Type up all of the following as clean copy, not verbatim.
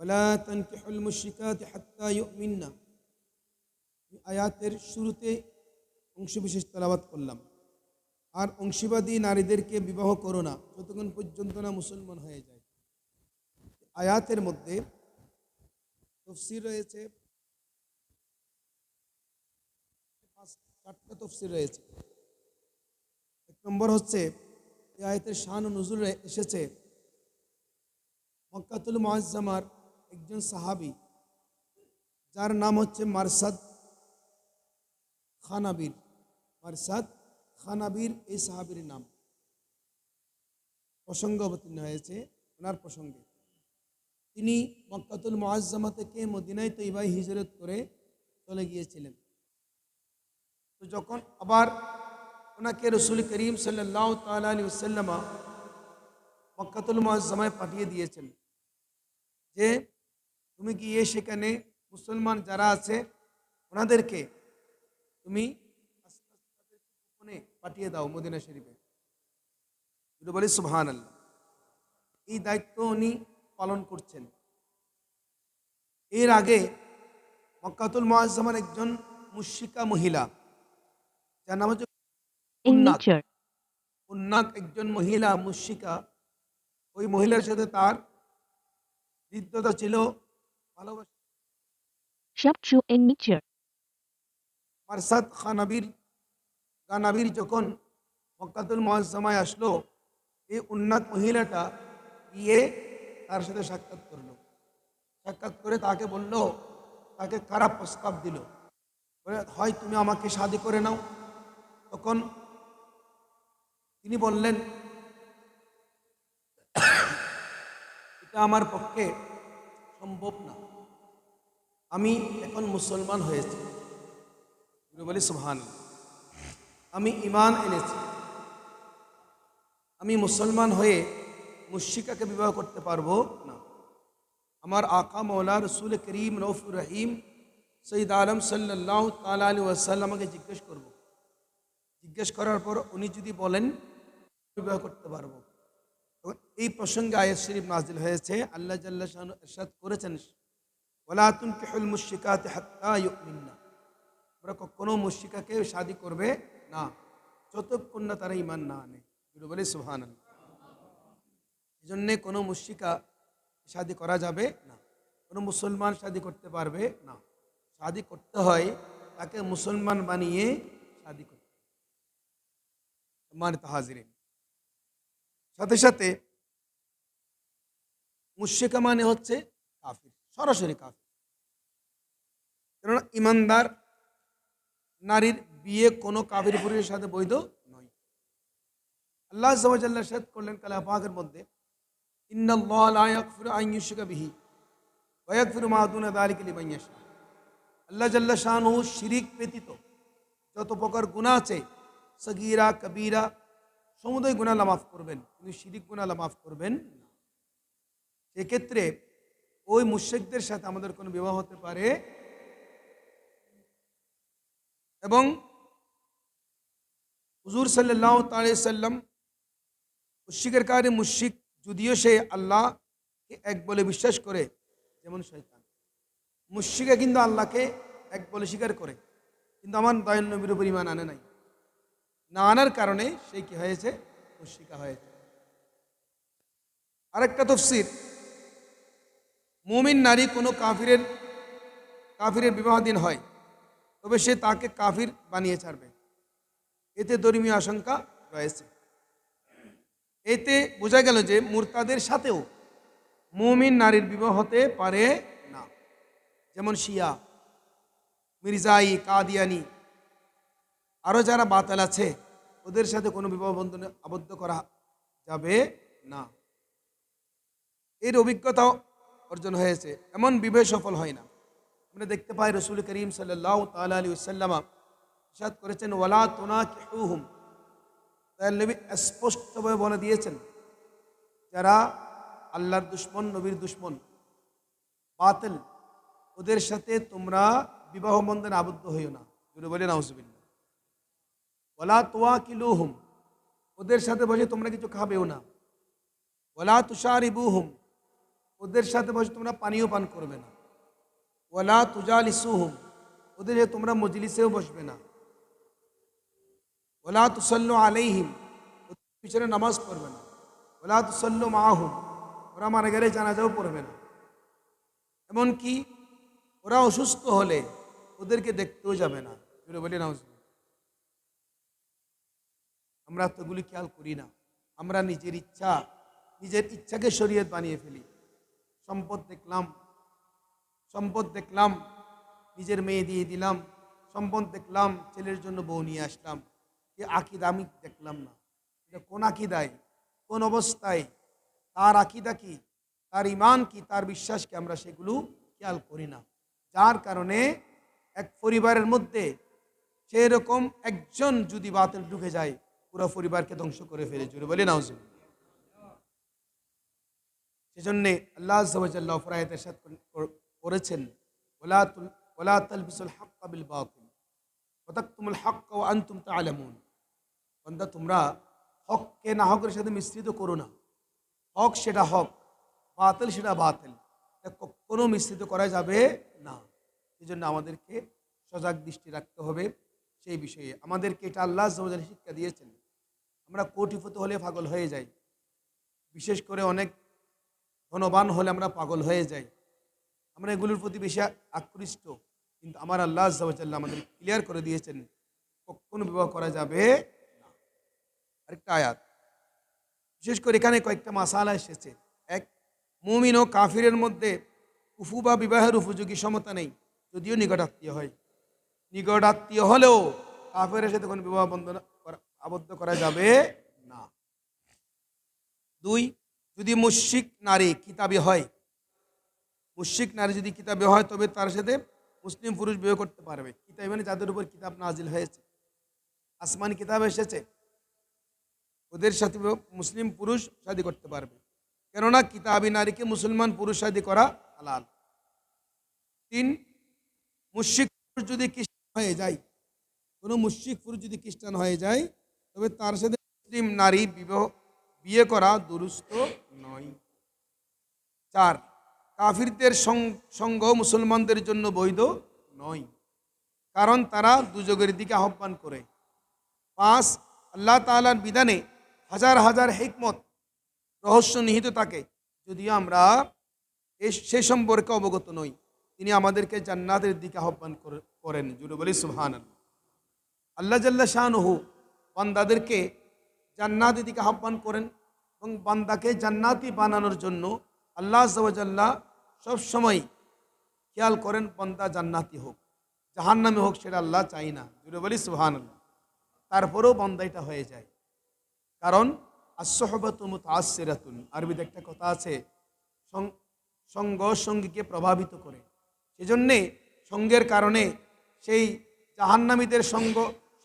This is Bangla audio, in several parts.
ওয়ালা তানকিহুল মুশরিকাতি হাত্তা ইউমিন্না। আয়াতের শুরুতে অংশবিশেষ তেলাওয়াত করলাম। আর অংশীবাদী নারীদেরকে বিবাহ করো না যতক্ষণ পর্যন্ত না মুসলমান হয়ে যায়। আয়াতের মধ্যে তফসির রয়েছে, চারটা তফসির রয়েছে। এক নম্বর হচ্ছে, এই আয়াতের শান ও নুজুল এসেছে মক্কাতুল মুআজ্জামার একজন সাহাবী, যার নাম হচ্ছে মারসাদ খানাবির। মারসাদ খানাবির এই সাহাবীর নাম প্রসঙ্গ অবতীর্ণ হয়েছে ওনার প্রসঙ্গে। তিনি মক্কাতুল মুআজ্জামা থেকে মদিনায় তৈবায় হিজরত করে চলে গিয়েছিলেন। তো যখন আবার ওনাকে রসুল করিম সাল্লাল্লাহু তাআলা আলাইহি ওয়াসাল্লাম মক্কাতুল মুআজ্জামায় পাঠিয়ে দিয়েছেন যে তুমি গিয়ে সেখানে মুসলমান যারা আছে ওনাদেরকে তুমি পাঠিয়ে দাও মদিনা শরীফে। বলি সুবহানাল্লাহ। এই দায়িত্ব উনি পালন করছেন। এর আগে মক্কাতুল মুআজ্জামার একজন মুশরিকা মহিলা, যার নাম হচ্ছে উন্নাক। উন্নাক একজন মহিলা মুশরিকা। ওই মহিলার সাথে তার হৃদ্যতা ছিল, ভালোবাসা। মারসাদ গানাবির যখন মক্কাতুল মুআজ্জামায় আসলো, এই উন্নাত মহিলাটা গিয়ে তার সাথে সাক্ষাৎ করলো। সাক্ষাৎ করে তাকে বলল, তাকে খারাপ প্রস্তাব দিল, বলে হয় তুমি আমাকে শাদী করে নাও। তখন তিনি বললেন, এটা আমার পক্ষে সম্ভব না, আমি এখন মুসলমান হয়েছি। বলি সুবহানাল্লাহ। আমি ঈমান এনেছি, আমি মুসলমান হয়ে মুশরিকাকে বিবাহ করতে পারবো না। আমার আকা মৌলা রসুল করিম রউফুর রহিম সৈয়দ আলম সাল্লাল্লাহু তাআলা আলাইহি ওয়াসাল্লামকে জিজ্ঞেস করার পর উনি যদি বলেন বিবাহ করতে পারবো, তখন এই প্রসঙ্গে আয়াত শরীফ নাজিল হয়েছে। আল্লাহ জাল্লা শানহু ইরশাদ করেছেন, ওয়ালা তুনকিহুল মুশরিকাতি হাত্তা ইউমিন্না। তোমরা কখনো মুশরিকাকে শাদী করবে না যতক্ষণ না তারা ঈমান না আনে। বলে সুবহানাল্লাহ। এই জন্যে কোনো মুশরিকা শাদী করা যাবে না, কোনো মুসলমান শাদী করতে পারবে না। শাদী করতে হয় তাকে মুসলমান বানিয়ে শাদী করতে। সম্মানিত হাজিরিন, সাথে সাথে মুশরিকা মানে হচ্ছে কাফির, সরাসরি কাফির। কেননা ইমানদার নারীর বিয়ে কোনো কাফির পুরুষের সাথে বৈধ নয়। আল্লাহ আযজা ওয়া জাল্লা ইরশাদ করলেন কালাম পাকের মধ্যে, ইন্নাল্লাহা লা ইয়াগফিরু আন ইউশরাকা বিহি ওয়া ইয়াগফিরু মা দুনা যালিকা লিমান ইয়াশা। আল্লাহ জাল্লা শানহু শিরিক ব্যতীত যত প্রকার গুনাহ আছে, সগীরা কবীরা সমুদয় গুনাহ আল্লাহ মাফ করবেন, কিন্তু শিরিক গুনাহ আল্লাহ মাফ করবেন না। সেক্ষেত্রে ওই মুশরিকদের সাথে আমাদের কোনো বিবাহ হতে পারে। এবং হুজুর সাল্লাল্লাহু তাআলা আলাইহি সাল্লাম মুশরিকের মুশরিক যদিও সে আল্লাহকে এক বলে বিশ্বাস করে, যেমন শয়তান, মুশরিকা কিন্তু আল্লাহকে এক বলে স্বীকার করে, কিন্তু আমার দয়াল নবীর উপর ঈমান আনে নাই। না আনার কারণে সে কি হয়েছে? মুশরিকা হয়েছে। আরেকটা তাফসীর, মুমিন নারী কোনো কাফিরের বিবাহাধীন হয় তবে সে তাকে কাফির বানিয়ে ছাড়বে, এতে ধর্মীয় আশঙ্কা রয়েছে। এতে বোঝা গেল যে মুরতাদের সাথেও মুমিন নারীর বিবাহ হতে পারে না। যেমন শিয়া, মির্জাই, কাদিয়ানি, আরও যারা বাতিল আছে, ওদের সাথে কোনো বিবাহ বন্ধনে আবদ্ধ করা যাবে না। এর অভিজ্ঞতা অর্জন হয়েছে, এমন বিবাহ সফল হয় না। আমরা দেখতে পাই রসুল করিম সাল্লাল্লাহু তাআলা আলাইহি ওয়াসাল্লাম ইরশাদ করেছেন, ওয়ালা তুনাকিহুহুম। তাই নবী স্পষ্টভাবে বলে দিয়েছেন, যারা আল্লাহর দুশমন, নবীর দুশমন, বাতিল, ওদের সাথে তোমরা বিবাহ বন্ধনে আবদ্ধ হইও না। বলে নাউজুবিল্লাহ। ওয়ালা তুওয়াকিলুহুম, ওদের সাথে বসে তোমরা কিছু খাবেও না। ওয়ালা তুশারিবুহুম, ওদের সাথে বসে তোমরা পানীয় পান করবে না। ওয়ালা তুজালিসুহুম, ওদের সাথে তোমরা মজলিসেও বসবে না। ওয়ালা তুসাল্লু আলাইহিম, ওদের পিছনে নামাজ পড়বে না। ওয়ালা তুসাল্লু মাআহুম, ওরা মারা গেলে জানাজাও পড়বে না। এমনকি ওরা অসুস্থ হলে ওদেরকে দেখতেও যাবে না। বলি না, আমরা তো এগুলি খেয়াল করি না। আমরা নিজের ইচ্ছাকে শরীয়ত বানিয়ে ফেলি। সম্পদ দেখলাম নিজের মেয়ে দিয়ে দিলাম, সম্পদ দেখলাম ছেলের জন্য বউ নিয়ে আসলাম, এ আকিদা আমি দেখলাম না। এটা কোন আকিদায়, কোন অবস্থায়, তার আকিদা কি, তার ইমান কি, তার বিশ্বাস কি, আমরা সেগুলো খেয়াল করি না। যার কারণে এক পরিবারের মধ্যে সেরকম একজন যদি বাতিল ঢুকে যায়, পুরো পরিবারকে ধ্বংস করে ফেলে। জুড়ে বলি না। সেজন্য আল্লাহ আযজা ওয়া জাল্লা ফরায়াতের সাথে করেছেন, ওয়ালা তালবিসুল হাক্কা বিল বাতিল ওয়া তাকতুমুল হাক্কা ওয়া আনতুম তা'লামুন। বান্দা, তোমরা হককে না হকের সাথে মিশ্রিত করো না। হক সেটা হক, বাতিল সেটা বাতিল, কখনো মিশ্রিত করা যাবে না। এই জন্য আমাদেরকে সজাগ দৃষ্টি রাখতে হবে সেই বিষয়ে। আমাদেরকে এটা আল্লাহ আযজা ওয়া জাল্লা শিক্ষা দিয়েছেন। আমরা কোটিপতি হলে পাগল হয়ে যাই, বিশেষ করে অনেক ধনবান হলে আমরা পাগল হয়ে যাই, আমরা এগুলোর প্রতি বেশি আকৃষ্ট। কিন্তু আমার আল্লাহ আযজা ওয়া জাল্লা আমাদের ক্লিয়ার করে দিয়েছেন কখনো বিবাহ করা যাবে না। আরেকটা আয়াত, বিশেষ করে এখানে কয়েকটা মাসালা এসেছে। এক, মুমিন ও কাফিরের মধ্যে কুফু বা বিবাহের উপযোগী সমতা নেই, যদিও নিকটাত্মীয় হয়। নিকটাত্মীয় হলেও কাফিরের সাথে কোনো বিবাহ বন্ধন আবদ্ধ করা যাবে না। দুই, যদি মুশরিক নারী কিতাবী হয়, মুশরিক নারী যদি কিতাবে হয় তবে তার সাথে মুসলিম পুরুষ বিয়ে করতে পারবে। কিতাব মানে যাদের উপর কিতাব নাজিল হয়েছে, আসমানি কিতাব এসেছে, ওদের সাথে মুসলিম পুরুষ শাদী করতে পারবে, কেননা কিতাবী নারীকে মুসলমান পুরুষ শাদী করা হালাল। তিন, মুশরিক পুরুষ যদি খ্রিস্টান হয়ে যায়, কোনো মুশরিক পুরুষ যদি খ্রিস্টান হয়ে যায় তবে তার সাথে মুসলিম নারী বিয়ে করা দুরুস্ত নয়। চার, কাফিরদের সঙ্গ মুসলমানদের জন্য বৈধ নয়, কারণ তারা দুযোগের দিকে আহ্বান করে। পাঁচ, আল্লাহ তাআলার বিধানে হাজার হাজার হিকমত রহস্য নিহিত থাকে, যদিও আমরা সে সম্পর্কে অবগত নই। তিনি আমাদেরকে জান্নাতের দিকে আহ্বান করেন। জুড়ে বলি সুবহানাল্লাহ। আল্লাহ জাল্লা শানুহু বান্দাদেরকে জান্নাতের দিকে আহ্বান করেন এবং বান্দাকে জান্নাতি বানানোর জন্য আল্লাহ আযজা ওয়া জাল্লা সবসময় খেয়াল করেন বান্দা জান্নাতি হোক, জাহান্নামী হোক, সেটা আল্লাহ চাই না। জুড়ে বলি সুবহানাল্লাহ। তারপরেও বান্দা এটা হয়ে যায়, কারণ আস-সুহবাতু মুতাআসসিরাতুন, আরবিতে একটা কথা আছে, সঙ্গ সঙ্গীকে প্রভাবিত করে। সেজন্যে সঙ্গের কারণে সেই জাহান্নামীদের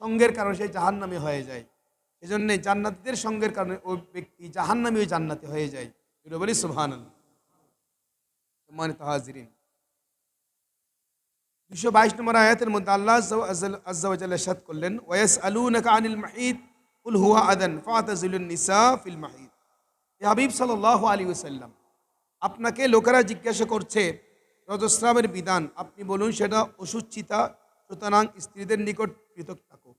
সঙ্গের কারণে সেই জাহান্নামী হয়ে যায়। সেজন্যে জান্নাতীদের সঙ্গের কারণে ওই ব্যক্তি জাহান্নামী ওই জান্নাতি হয়ে যায়। এটা বলি সুবহানাল্লাহ। সম্মানিত হাজিরিন, 222 নম্বর আয়াতের মধ্যে আল্লাহ আযজা ওয়া জাল্লা ইরশাদ করলেন, ওয়ায়াসআলুনাকা আনিল মাহিদ কুল হুয়া আদান ফাতাজিলুন নিসা ফিল মাহিদ। হে হাবিব সাল্লাল্লাহু আলাইহি ওয়াসাল্লাম, আপনাকে লোকেরা জিজ্ঞাসা করছে রজস্রাবের বিধান, আপনি বলুন সেটা অসুচিতা, সুতরাং স্ত্রীদের নিকট পৃথক থাকো।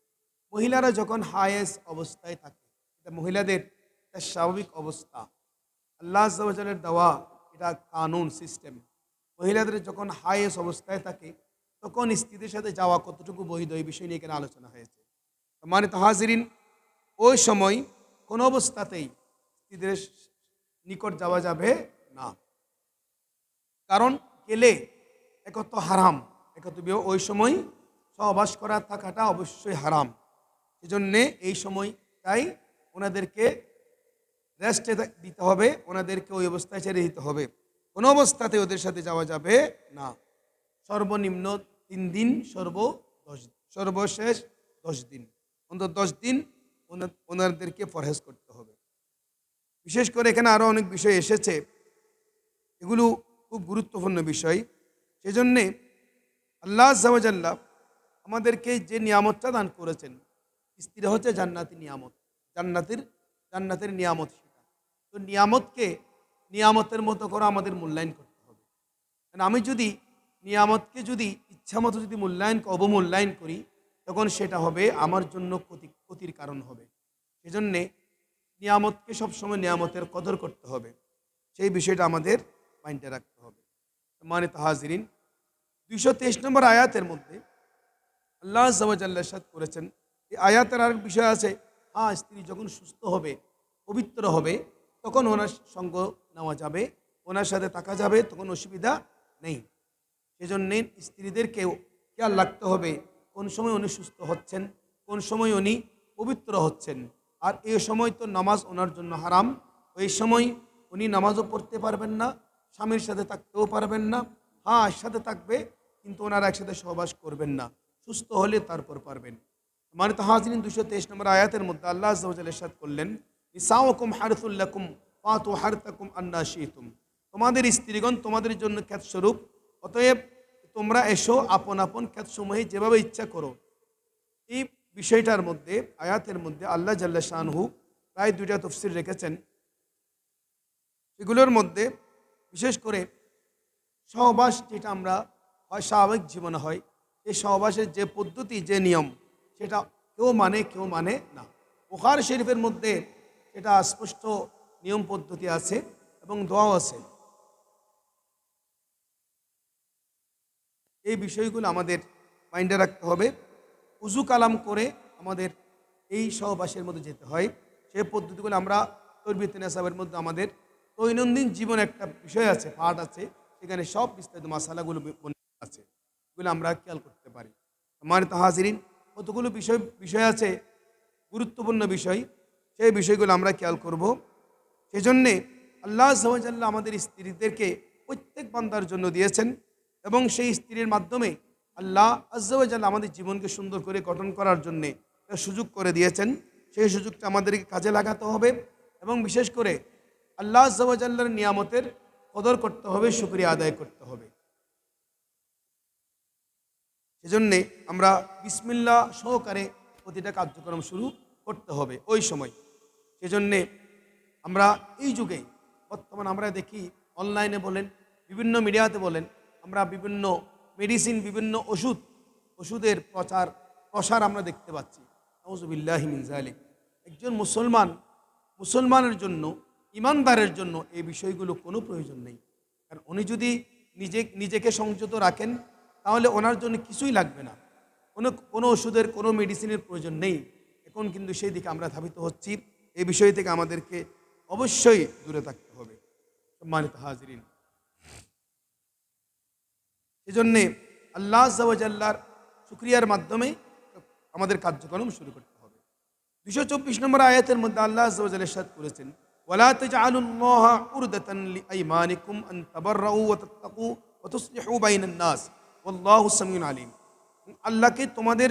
মহিলারা যখন হায়েস অবস্থায় থাকে, এটা মহিলাদের একটা স্বাভাবিক অবস্থা, আল্লাহ আযজা ওয়া জাল্লার দেওয়া এটা কানুন সিস্টেম। মহিলাদের যখন হায়েস অবস্থায় থাকে তখন স্ত্রীদের সাথে যাওয়া কতটুকু বৈধ, এই বিষয় নিয়ে এখানে আলোচনা হয়েছে। মানে তাহাজিরিন, ওই সময় কোনো অবস্থাতেই স্ত্রীদের নিকট যাওয়া যাবে না, কারণ গেলে একত হারাম, ওই সময় সহবাস করা থাকাটা অবশ্যই হারাম। সেজন্যে এই সময়টাই ওনাদেরকে রেস্টে দিতে হবে, ওনাদেরকে ওই অবস্থায় ছেড়ে দিতে হবে। কোনো অবস্থাতে ওদের সাথে যাওয়া যাবে না। সর্বনিম্ন 3 দিন, সর্বশেষ 10 দিন, অন্তত 10 দিন ওনাদেরকে পরহেজ করতে হবে। বিশেষ করে এখানে আরও অনেক বিষয় এসেছে, এগুলো খুব গুরুত্বপূর্ণ বিষয়। সেজন্যে আল্লাহ আযজা ওয়া জাল্লা আমাদেরকে যে নিয়ামতটা দান করেছেন, স্ত্রী হচ্ছে জান্নাতি নিয়ামত, জান্নাতের নিয়ামত সেটা। তো নিয়ামতকে নিয়ামতের মতো করে আমাদের মূল্যায়ন করতে হবে। কারণ আমি যদি নিয়ামতকে যদি ইচ্ছামতো যদি অবমূল্যায়ন করি, তখন সেটা হবে আমার জন্য ক্ষতির কারণ হবে। সেজন্যে নিয়ামতকে সবসময় নিয়ামতের কদর করতে হবে, সেই বিষয়টা আমাদের মাইন্ডে রাখতে হবে। সম্মানিত হাজিরিন, 223 নম্বর আয়াতের মধ্যে আল্লাহ আযজা ওয়া জাল্লা ইরশাদ করেছেন, এই আয়াতের আরেক বিষয় আছে, হ্যাঁ, স্ত্রী যখন সুস্থ হবে, পবিত্র হবে, তখন ওনার সঙ্গ নেওয়া যাবে, ওনার সাথে থাকা যাবে, তখন অসুবিধা নেই। সেজন্যে স্ত্রীদেরকেও খেয়াল রাখতে হবে কোন সময় উনি সুস্থ হচ্ছেন, কোন সময় উনি পবিত্র হচ্ছেন। আর এই সময় তো নামাজ ওনার জন্য হারাম, ওই সময় উনি নামাজও পড়তে পারবেন না, স্বামীর সাথে থাকতেও পারবেন না। হ্যাঁ, সাথে থাকবে, কিন্তু ওনারা একসাথে সহবাস করবেন না, সুস্থ হলে তারপর পারবেন। মানে তো হাজরিন, 223 নম্বর আয়াতের মধ্যে আল্লাহ আযজা ওয়া জাল্লা ইরশাদ করলেন, নিসাউকুম হারথুল লাকুম ফাতু হারতাকুম আন্না শিতুম। তোমাদের স্ত্রীগণ তোমাদের জন্য খ্যাতস্বরূপ, অতএব তোমরা এসো আপন আপন খ্যাতসমূহে যেভাবে ইচ্ছা করো। এই বিষয়টার মধ্যে, আয়াতের মধ্যে আল্লাহ জাল্লা শানহু প্রায় 2টা তাফসীর রেখেছেন। এগুলোর মধ্যে বিশেষ করে সহবাস, যেটা আমরা হয় স্বাভাবিক জীবনে হয়, এই সহবাসের যে পদ্ধতি, যে নিয়ম, সেটা কেউ মানে না। বুখারী শরীফের মধ্যে এটা স্পষ্ট নিয়ম পদ্ধতি আছে এবং দোয়াও আছে। এই বিষয়গুলো আমাদের মাইন্ডে রাখতে হবে। উজু কালাম করে আমাদের এই সহবাসের মধ্যে যেতে হয়। সেই পদ্ধতিগুলো আমরা তরবিয়তে নেসাবের মধ্যে আমাদের দৈনন্দিন জীবনে একটা বিষয় আছে, পাঠ আছে, সেখানে সব বিস্তারিত মাসালাগুলো আছে, এগুলো আমরা খেয়াল করতে পারি। সম্মানিত হাজিরিন, কতগুলো বিষয় আছে, গুরুত্বপূর্ণ বিষয়, সেই বিষয়গুলো আমরা খেয়াল করব। সেজন্যে আল্লাহ আযজা ওয়া জাল্লা আমাদের স্ত্রীদেরকে প্রত্যেক বান্দার জন্য দিয়েছেন, এবং সেই স্ত্রীর মাধ্যমে আল্লাহ আযজা ওয়া জাল্লা আমাদের জীবনকে সুন্দর করে গঠন করার জন্যে সুযোগ করে দিয়েছেন। সেই সুযোগটা আমাদেরকে কাজে লাগাতে হবে, এবং বিশেষ করে আল্লাহ আযজা ওয়া জাল্লার নিয়ামতের কদর করতে হবে, শুকরিয়া আদায় করতে হবে। সেজন্যে আমরা বিসমিল্লাহ সহকারে প্রতিটা কার্যক্রম শুরু করতে হবে ওই সময়। সেজন্যে আমরা এই যুগে বর্তমান আমরা দেখি, অনলাইনে বলেন, বিভিন্ন মিডিয়াতে বলেন, আমরা বিভিন্ন মেডিসিন, বিভিন্ন ওষুধের প্রসার আমরা দেখতে পাচ্ছি। আউযুবিল্লাহি মিন যালিক। একজন মুসলমানের জন্য, ইমানদারের জন্য এই বিষয়গুলো কোনো প্রয়োজন নেই। কারণ উনি যদি নিজেকে সংযত রাখেন, তাহলে ওনার জন্য কিছুই লাগবে না, কোনো ওষুধের, কোনো মেডিসিনের প্রয়োজন নেই। এখন কিন্তু সেই দিকে আমরা ধাবিত হচ্ছি। এই বিষয় থেকে আমাদেরকে অবশ্যই দূরে থাকতে হবে। সম্মানিত হাজিরিন, এজন্যে আল্লাহ আযজা ওয়া জাল্লার শুকরিয়ার মাধ্যমে আমাদের কার্যক্রম শুরু করতে হবে। 224 নম্বর আয়াতের মধ্যে আল্লাহ আযজা ওয়া জাল্লা ইরশাদ করেছেন, ওয়ালা তাজআলুল্লাহা উরদাতান লিআইমানিকুম আন তাবাররাউ ওয়া তাত্তাকু ওয়া তুসলিহু বাইনান নাস ওয়াল্লাহু সামিউন আলিম। আল্লাহকে তোমাদের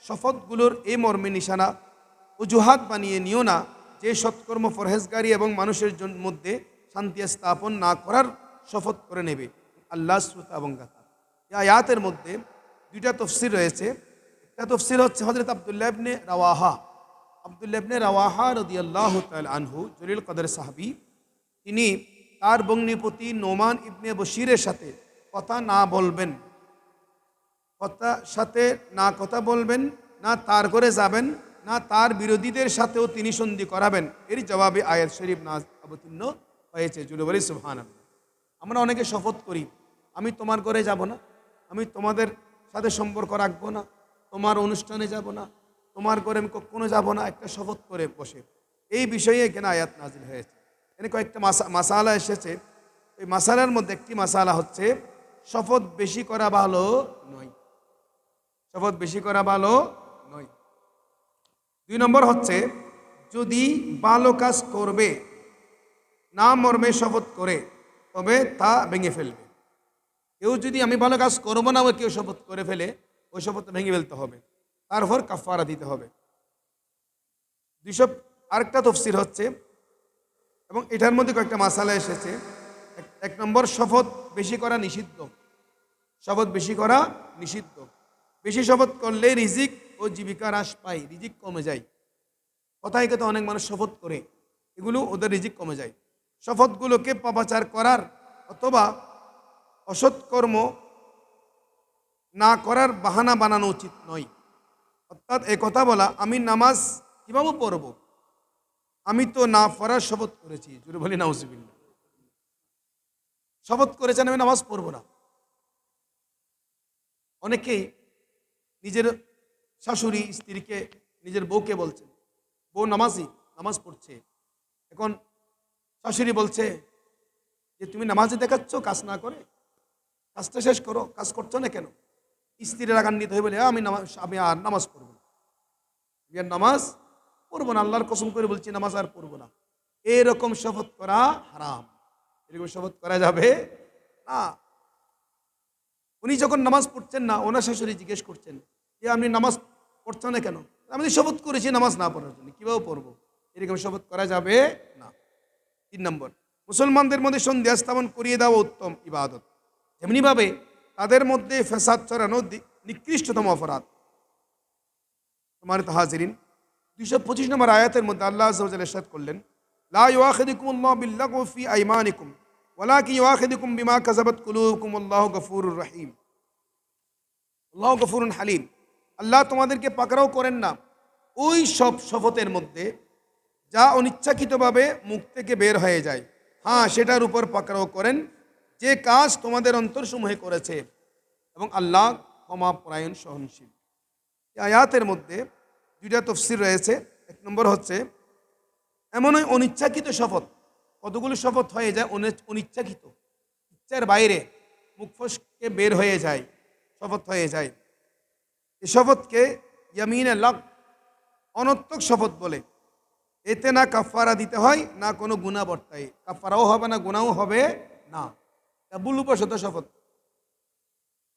শপথগুলোর এই মর্মে নিশানা অজুহাত বানিয়ে নিও না, যে সৎকর্ম পরহেজগারী এবং মানুষের মধ্যে শান্তি স্থাপন না করার শপথ করে নেবে। আল্লাহ শ্রোতা এবং জ্ঞাতা। এই আয়াতের মধ্যে 2টা তাফসীর রয়েছে। একটা তাফসীর হচ্ছে হযরত আব্দুল্লাহ ইবনে রাওয়াহা রাদিয়াল্লাহু তাআলা আনহু, জলিল কদর সাহাবী। তিনি তার ভগ্নিপতি নোমান ইবনে বশিরের সাথে কথা বলবেন, না তার ঘরে যাবেন, না তার বিরোধীদের সাথেও তিনি সন্ধি করাবেন। এর জবাবে আয়াত শরীফ অবতীর্ণ হয়েছে। জুড়ে বলি সুবহানাল্লাহ। আমরা অনেকে শপথ করি, আমি তোমার ঘরে যাব না, আমি তোমাদের সাথে সম্পর্ক রাখবো না, তোমার অনুষ্ঠানে যাব না, তোমার ঘরে আমি কখনো যাব না, একটা শপথ করে বসে। এই বিষয়ে এখানে আয়াত নাজিল হয়েছে। এখানে কয়েকটা মাসালা এসেছে। এই মাসালার মধ্যে একটি মাসালা হচ্ছে, শপথ বেশি করা ভালো নয়। শপথ বেশি করা ভালো নয়। 2 নম্বর হচ্ছে, যদি ভালো কাজ করবে না মর্মে শপথ করে, তবে তা ভেঙে ফেলবে। কেউ যদি আমি ভালো কাজ করবো না কেউ শপথ করে ফেলে, ওই শপথ ভেঙে ফেলতে হবে, তারপর কাফারা দিতে হবে। আরেকটা তফসির হচ্ছে, এবং এটার মধ্যে কয়েকটা মাসালা এসেছে। 1 নম্বর, শপথ বেশি করা নিষিদ্ধ। শপথ বেশি করা নিষিদ্ধ। বেশি শপথ করলে রিজিক ও জীবিকা হ্রাস পায়, রিজিক কমে যায়। কথায় কথা অনেক মানুষ শপথ করে, এগুলো ওদের রিজিক কমে যায়। শপথগুলোকে পাপাচার করার অথবা অসৎকর্ম না করার বাহানা বানানো উচিত নয়। অর্থাৎ কথা বলা, আমি নামাজ কিভাবে পড়ব, আমি তো না পড়ার শপথ করেছি, জোরে বলি নাউজুবিল্লাহ। শপথ করেছেন আমি নামাজ পড়ব না। অনেকেই নিজের শাশুড়ি স্ত্রীকে, নিজের বউকে বলছেন, বউ নামাজি, নামাজ পড়ছে, এখন শাশুড়ি বলছে যে তুমি নামাজে দেখাচ্ছ কাজ না করে, কাজটা শেষ করো, কাজ করছো না কেন? স্ত্রীর রাগান্বিত হয়ে বলে আমি আর নামাজ পড়বো না, আমি আর নামাজ পড়বো না, আল্লাহর কসম করে বলছি নামাজ আর পড়বো না। এরকম শপথ করা হারাম, এরকম শপথ করা যাবে না। উনি যখন নামাজ পড়ছেন না, ওনার শাশুড়ি জিজ্ঞেস করছেন যে আপনি নামাজ পড়ছেন না কেন? আমি শপথ করেছি নামাজ না পড়ার জন্য, কিভাবে পড়বো? এরকম শপথ করা যাবে না। 3 নম্বর, মুসলমানদের মধ্যে সন্দেহ স্থাপন করিয়ে দেওয়া উত্তম ইবাদত, তেমনিভাবে তাদের মধ্যে ফেসাদ ছড়ানো নিকৃষ্টতম অপরাধ। সম্মানিত হাজিরিন, 225 নম্বর আয়াতের মধ্যে আল্লাহ আযজা ওয়া জাল্লা ইরশাদ করলেন, লা ইউআখিযুকুমুল্লাহু বিল্লাগwi ফি আইমানিকুম ওয়ালাকিন ইউআখিযুকুম বিমা কাসাবাত কুলুবুকুম আল্লাহু গফুরুর রহিম, আল্লাহু গফুরুন হালিম। আল্লাহ তোমাদেরকে পাকড়াও করেন না ওই সব শপথের মধ্যে যা অনিচ্ছাকৃতভাবে মুখ থেকে বের হয়ে যায়, হ্যাঁ সেটার উপর পাকড়াও করেন যে কাজ তোমাদের অন্তরসমূহে করেছে, এবং আল্লাহ ক্ষমাপরায়ণ সহনশীল। এই আয়াতের মধ্যে 2টা তাফসীর রয়েছে। 1 নম্বর হচ্ছে এমনই অনিচ্ছাকৃত শপথ, কতগুলো শপথ হয়ে যায় অনিচ্ছাকৃত, ইচ্ছার বাইরে মুখ ফসকে বের হয়ে যায়, শপথ হয়ে যায়। এই শপথকে ইয়ামিনে লাগ, অনর্থক শপথ বলে। এতে না কাফারা দিতে হয়, না কোনো গুনাহ বর্তায়, কাফারাও হবে না, গুনাহও হবে না, ভুলবশত শপথ।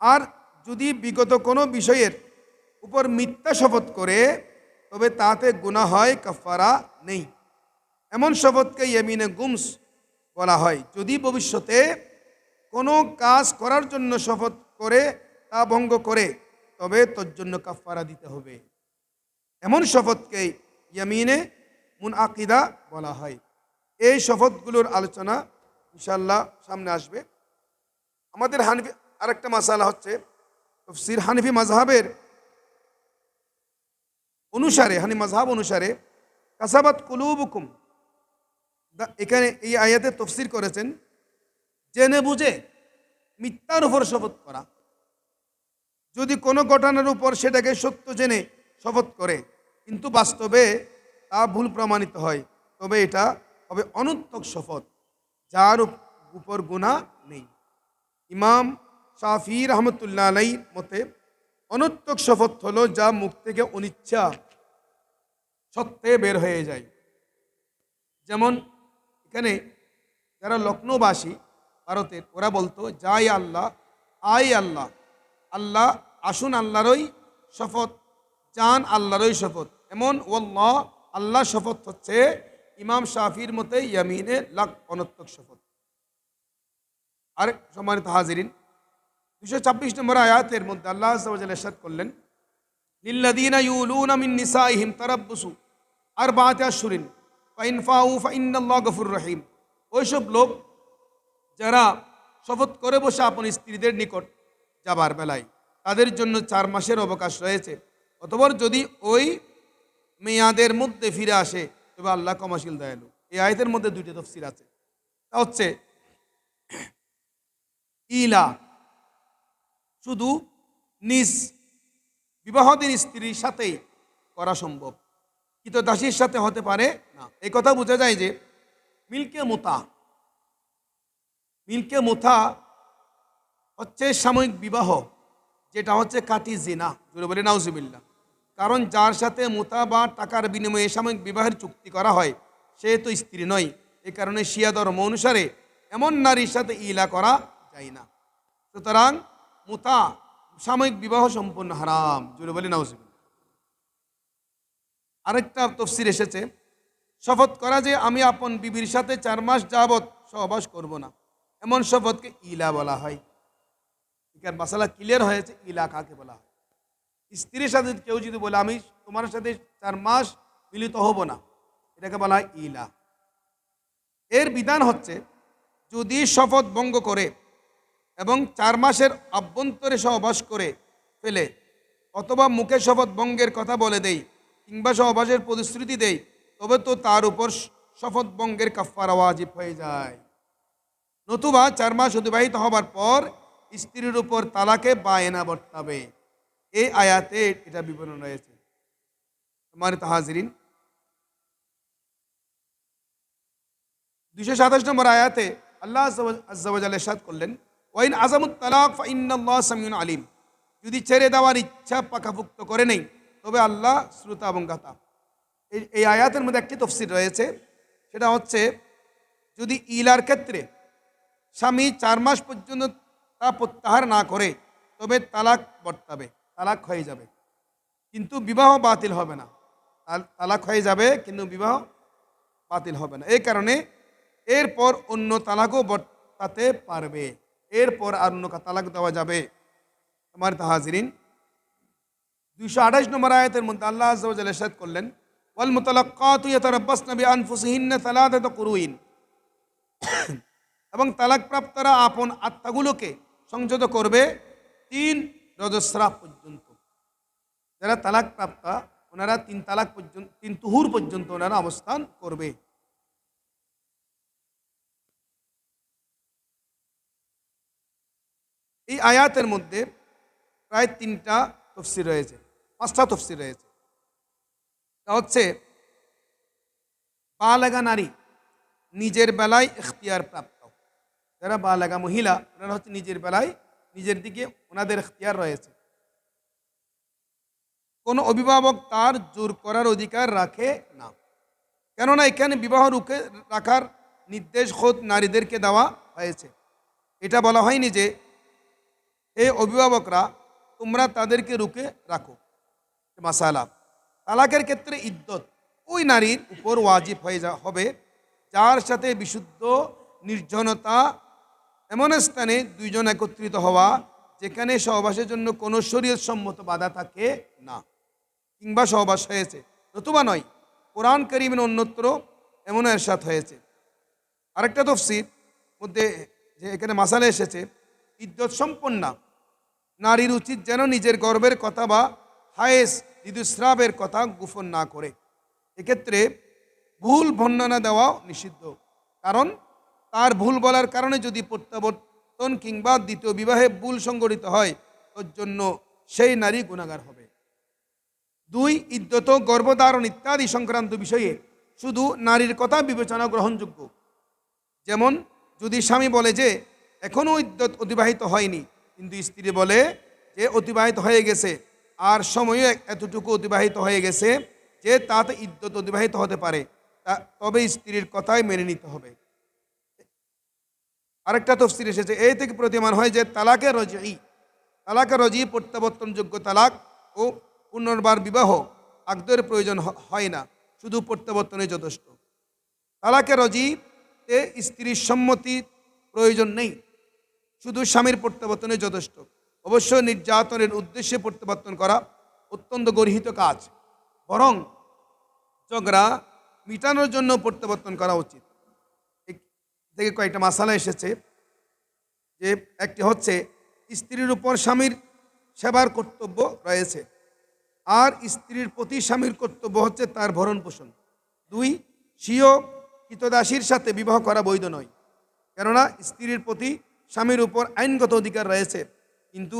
আর যদি বিগত কোনো বিষয়ের উপর মিথ্যা শপথ করে তবে তাতে গুনাহ হয়, কাফারা নেই। এমন শপথকে ইয়ামিনে গুমস বলা হয়। যদি ভবিষ্যতে কোনো কাজ করার জন্য শপথ করে তা ভঙ্গ করে তবে তোর জন্য কাফারা দিতে হবে। এমন শপথকে ইয়ামিনে মুনআকিদা বলা হয়। এই শপথগুলোর আলোচনা ইনশাআল্লাহ সামনে আসবে। আমাদের হানফি আরেকটা মাসালা হচ্ছে তাফসীর, হানফি মাযহাবের অনুসারে, মাযহাব অনুসারে কাসাবাত কুলুবুকুম, এখানে এই আয়াতে তাফসীর করেছেন জেনে বুঝে মিথ্যার উপর শপথ করা। যদি কোনো ঘটনার উপর সেটাকে সত্য জেনে শপথ করে কিন্তু বাস্তবে তা ভুল প্রমাণিত হয় তবে এটা হবে অনর্থক শপথ, যার উপর গুনাহ নেই। ইমাম শাফি রহমতুল্লাহ আলাইহির মতে অনর্থক শপথ হলো যা মুখ থেকে অনিচ্ছা সত্ত্বে বের হয়ে যায়। যেমন এখানে যারা লখনৌবাসী ভারতের, ওরা বলতো যাই আল্লাহ, আই আল্লাহ, আল্লাহ আসুন আল্লাহরই শপথ, চান আল্লাহরই শপথ, এমন ওয়াল্লাহ আল্লাহ শপথ হচ্ছে ইমাম শাফির মতে ইয়ামিনে লাগ, অনর্থক শপথ। আর সম্মানিত হাজিরিন, 226 নম্বর আয়াতের মধ্যে আল্লাহ আযজা ওয়া জাল্লা ইরশাদ করলেন, লিল্লাযীনা ইউলুনা মিন নিসাইহিম তারাব্বুসু আরবাআতি আশহুরিন ফাইন ফাউ ফাইন্নাল্লাহা গফুরুর রহিম। ওইসব লোক যারা শপথ করে বসে আপন স্ত্রীদের নিকট যাবার বেলায় তাদের জন্য 4 মাসের অবকাশ রয়েছে, অতঃপর যদি ওই মেয়াদের মধ্যে ফিরে আসে তবে আল্লাহ ক্ষমাশীল দয়ালু। এই আয়াতের মধ্যে 2টা তাফসীর আছে। তা হচ্ছে ইলা শুধু নিজ বিবাহদিন স্ত্রীর সাথেই করা সম্ভব, কিন্তু দাসীর সাথে হতে পারে না। এই কথা বোঝা যায় যে মিল্কে মুথা হচ্ছে সাময়িক বিবাহ, যেটা হচ্ছে কাটি জিনা, জোরে বলে নাউজুবিল্লাহ। কারণ যার সাথে মুতা বা টাকার বিনিময়ে সাময়িক বিবাহের চুক্তি করা হয় সে তো স্ত্রী নয়। এই কারণে শিয়া ধর্ম অনুসারে এমন নারীর সাথে ইলা করা যায় না। সুতরাং মুতা সাময়িক বিবাহ সম্পূর্ণ হারাম, জোরে বলে নাউজুবিল্লাহ। আরেকটা তাফসীর এসেছে শপথ করা যে আমি আপন বিবির সাথে 4 মাস যাবৎ সহবাস করব না, এমন শপথকে ইলা বলা হয়। এখানে মাসালা ক্লিয়ার হয়েছে, ইলা কাকে বলা হয়। স্ত্রীর সাথে কেউ যদি বলে আমি তোমার সাথে 4 মাস মিলিত হব না, এটাকে বলা হয় ইলা। এর বিধান হচ্ছে, যদি শপথ ভঙ্গ করে এবং 4 মাসের আভ্যন্তরে সহবাস করে ফেলে, অথবা মুখে শপথ ভঙ্গের কথা বলে দেই, কিংবা সহবাসের প্রতিশ্রুতি দেই, তবে তো তার উপর শপথ ভঙ্গের কাফফারা ওয়াজিব হয়ে যায়। নতুবা 4 মাস অতিবাহিত হবার পর স্ত্রীর উপর তালাকে বায়না বর্তাবে। এই আয়াতে এটা বিবরণ রয়েছে। আমার তাহাজিরিন, 227 নম্বর আয়াতে আল্লাহ আজ্জা ওয়া জাল্লা ইরশাদ করলেন, ওয়াইন আযামুত তালাক ফাইন্নাল্লাহ সামিউন আলিম। যদি ছেড়ে দেওয়ার ইচ্ছা পাকাপুক্ত করে নেই, তবে আল্লাহ শ্রোতা এবং জ্ঞাতা। এই আয়াতের মধ্যে একটি তফসির রয়েছে, সেটা হচ্ছে, যদি ইলার ক্ষেত্রে স্বামী 4 মাস পর্যন্ত তা প্রত্যাহার না করে, তবে তালাক বর্তাবে, তালাক হয়ে যাবে, কিন্তু বিবাহ বাতিল হবে না। তালাক হয়ে যাবে কিন্তু বিবাহ বাতিল হবে না। এই কারণে এরপর অন্য তালাকও বর্তাতে পারবে, এরপর আর অন্য তালাক দেওয়া যাবে। আমার তাহাজিরিন, 228 নম্বর আয়াতের মধ্যে আল্লাহ আযজা ওয়া জাল্লা ইরশাদ করলেন, ওয়াল মুতালাক্কাতু ইয়াতারাব্বাসনা বিআনফুসিহিন্না সালাসাতা কুরুইন। এবং তালাকপ্রাপ্তরা আপন আত্মাগুলোকে সংযত করবে 3 রজস্রাব পর্যন্ত। যারা তালাকপ্রাপ্তা, ওনারা 3 তালাক পর্যন্ত, 3 তুহুর পর্যন্ত ওনারা অবস্থান করবে। এই আয়াতের মধ্যে প্রায় 3টা তফসির রয়েছে, 5টা তফসির রয়েছে। তা হচ্ছে, বালেগা নারী নিজের বেলায় ইখতিয়ার প্রাপ্ত। যারা বালেগা মহিলা, ওনারা হচ্ছে নিজের বেলায় নিজের দিকে ওনাদের ইখতিয়ার রয়েছে। কোনো অভিভাবক তার জোর করার অধিকার রাখে না, কেননা এখানে বিবাহ রুখে রাখার নির্দেশ খোদ নারীদেরকে দেওয়া হয়েছে। এটা বলা হয়নি যে হে অভিভাবকরা তোমরা তাদেরকে রুখে রাখো। মাসালা, তালাকের ক্ষেত্রে ইদ্দত ওই নারীর উপর ওয়াজিব হয়ে হবে যার সাথে বিশুদ্ধ নির্জনতা, এমন স্থানে 2 জন একত্রিত হওয়া যেখানে সহবাসের জন্য কোনো শরীয়ত সম্মত বাধা থাকে না, কিংবা সহবাস হয়েছে, নতুবা নয়। কোরআন কারীমের অন্যত্র এমন ইরশাদ হয়েছে। আরেকটা তফসির মধ্যে যে এখানে মাসালা এসেছে, ইদ্দত সম্পন্না নারীর উচিত যেন নিজের গর্বের কথা বা হায়েস ঋতুস্রাবের কথা গোপন না করে। এক্ষেত্রে ভুল বর্ণনা দেওয়া নিষিদ্ধ, কারণ তার ভুল বলার কারণে যদি প্রত্যাবর্তন কিংবা দ্বিতীয় বিবাহে ভুল সংঘটিত হয়, ওর জন্য সেই নারী গুনাহগার হবে। 2, ইদ্দত গর্ভধারণ ইত্যাদি সংক্রান্ত বিষয়ে শুধু নারীর কথা বিবেচনা গ্রহণযোগ্য। যেমন যদি স্বামী বলে যে এখনও ইদ্দত অতিবাহিত হয়নি, কিন্তু স্ত্রী বলে যে অতিবাহিত হয়ে গেছে, আর সময়ও এতটুকু অতিবাহিত হয়ে গেছে যে তাতে ইদ্দত অতিবাহিত হতে পারে, তবে স্ত্রীর কথাই মেনে নিতে হবে। আরেকটা তফসির এসেছে, এই থেকে প্রতীয়মান হয় যে তালাকে রজি প্রত্যাবর্তনযোগ্য তালাক ও পুনর্বার বিবাহ আকদের প্রয়োজন হয় না, শুধু প্রত্যাবর্তনে যথেষ্ট। তালাকে রজিতে স্ত্রীর সম্মতির প্রয়োজন নেই, শুধু স্বামীর প্রত্যাবর্তনে যথেষ্ট। অবশ্য নির্যাতনের উদ্দেশ্যে প্রত্যাবর্তন করা অত্যন্ত গর্হিত কাজ, বরং ঝগড়া মিটানোর জন্য প্রত্যাবর্তন করা উচিত। থেকে কয়েকটা মাসালা এসেছে, যে একটি হচ্ছে স্ত্রীর উপর স্বামীর সেবার কর্তব্য রয়েছে, আর স্ত্রীর প্রতি স্বামীর কর্তব্য হচ্ছে তার ভরণ পোষণ। 2, স্বীয় কৃতদাসীর সাথে বিবাহ করা বৈধ নয়, কেননা স্ত্রীর প্রতি স্বামীর উপর আইনগত অধিকার রয়েছে, কিন্তু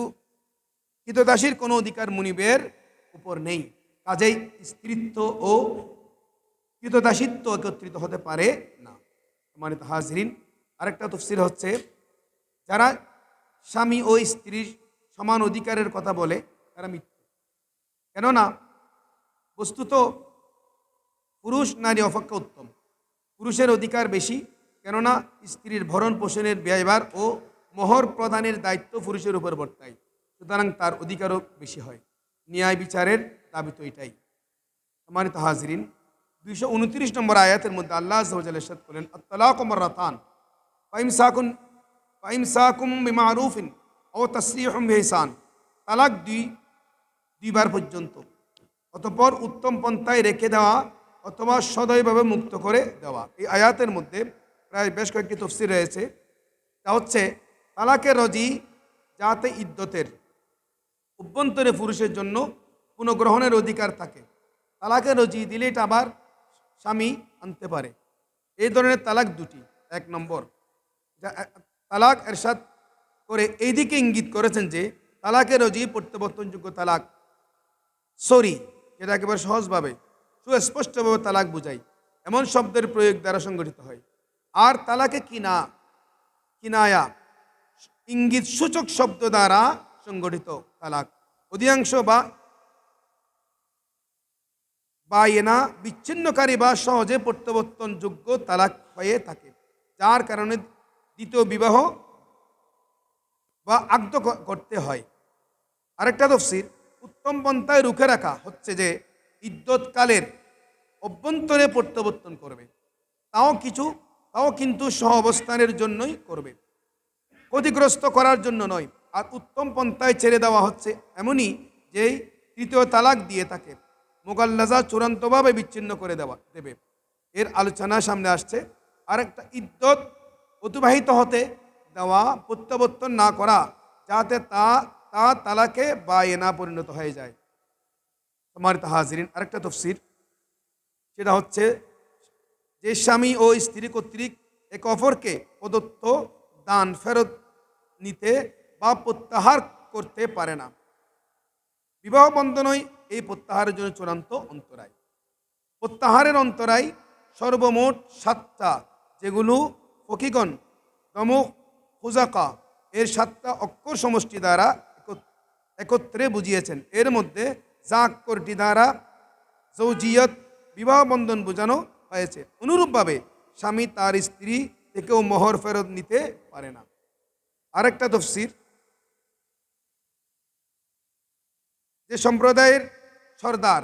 কৃতদাসীর কোনো অধিকার মুনিবের উপর নেই। কাজেই স্ত্রীত্ব ও কৃতদাসিত্ব একত্রিত হতে পারে না। মানে হাজরিন, আরেকটা তফসির হচ্ছে, যারা স্বামী ও স্ত্রীর সমান অধিকারের কথা বলে তারা মিথ্যা, কেননা বস্তুত পুরুষ নারী অপেক্ষা উত্তম, পুরুষের অধিকার বেশি, কেননা স্ত্রীর ভরণ পোষণের ব্যয়ভার ও মোহর প্রদানের দায়িত্ব পুরুষের উপর বর্তায়, সুতরাং তার অধিকারও বেশি হয়। ন্যায় বিচারের দাবি তো এটাই। সম্মানিত হাজরিন, 229 নম্বর আয়াতের মধ্যে আল্লাহ আযজা ওয়া জাল্লা ইরশাদ করেন, আত-তালাকু মাররাতান ফাইমসাকুম বিমারুফিন আও তাসরিহুম বিইহসান। তালাক 2 বার পর্যন্ত, অতঃপর উত্তম পন্থায় রেখে দেওয়া অথবা সদয়ভাবে মুক্ত করে দেওয়া। এই আয়াতের মধ্যে প্রায় বেশ কয়েকটি তফসির রয়েছে। তা হচ্ছে তালাকে রজি যাতে ইদ্যতের অভ্যন্তরে পুরুষের জন্য পুনঃগ্রহণের অধিকার থাকে। তালাকে রজি দিলে এটা আবার স্বামী আনতে পারে। এই ধরনের তালাক দুটি। এক নম্বর, তালাক এরশাদ করে এই দিকে ইঙ্গিত করেছেন যে তালাকে রজি প্রত্যাবর্তনযোগ্য তালাক সরি, যেটা একেবারে সহজভাবে সুস্পষ্টভাবে তালাক বুঝায় এমন শব্দের প্রয়োগ দ্বারা সংগঠিত হয়। আর তালাকে কিনায়া ইঙ্গিত সূচক শব্দ দ্বারা সংগঠিত তালাক অধিকাংশ বা এনা বিচ্ছিন্নকারী বা সহজে প্রত্যাবর্তনযোগ্য তালাক হয়ে থাকে, যার কারণে দ্বিতীয় বিবাহ বা আগ্ধ করতে হয়। আরেকটা তফসির, উত্তম পন্থায় রুখে রাখা হচ্ছে যে ইদ্যৎকালের অভ্যন্তরে প্রত্যাবর্তন করবে, তাও কিন্তু সহ অবস্থানের জন্যই করবে, ক্ষতিগ্রস্ত করার জন্য নয়। আর উত্তম পন্থায় ছেড়ে দেওয়া হচ্ছে এমনই যেই তৃতীয় তালাক দিয়ে থাকে মোগাল্লাজা চূড়ান্তভাবে বিচ্ছিন্ন করে দেবে। এর আলোচনা সামনে আসছে। আরেকটা ইদ্যত অতিবাহিত হতে দেওয়া, প্রত্যাবর্তন না করা, যাতে তা তালাকে বা এনা পরিণত হয়ে যায়। তোমার হাজিরিন, আরেকটা তফসির, সেটা হচ্ছে যে স্বামী ও স্ত্রী কর্তৃক একে অপরকে প্রদত্ত দান ফেরত নিতে বা প্রত্যাহার করতে পারে না। বিবাহ বন্ধনই এই প্রত্যাহারের জন্য চূড়ান্ত অন্তরায়। প্রত্যাহারের অন্তরায় সর্বমোট 7টা, যেগুলো ফকিগণ দমক হুজাকা এর 7টা অক্ষর সমষ্টি দ্বারা একত্রে বুঝিয়েছেন। এর মধ্যে জাক্করটি দ্বারা জৌজিয়ত বিবাহ বন্ধন বোঝানো হয়েছে। অনুরূপভাবে স্বামী তার স্ত্রী থেকেও মোহর ফেরত নিতে পারে না। আরেকটা তফসির, যে সম্প্রদায়ের সর্দার,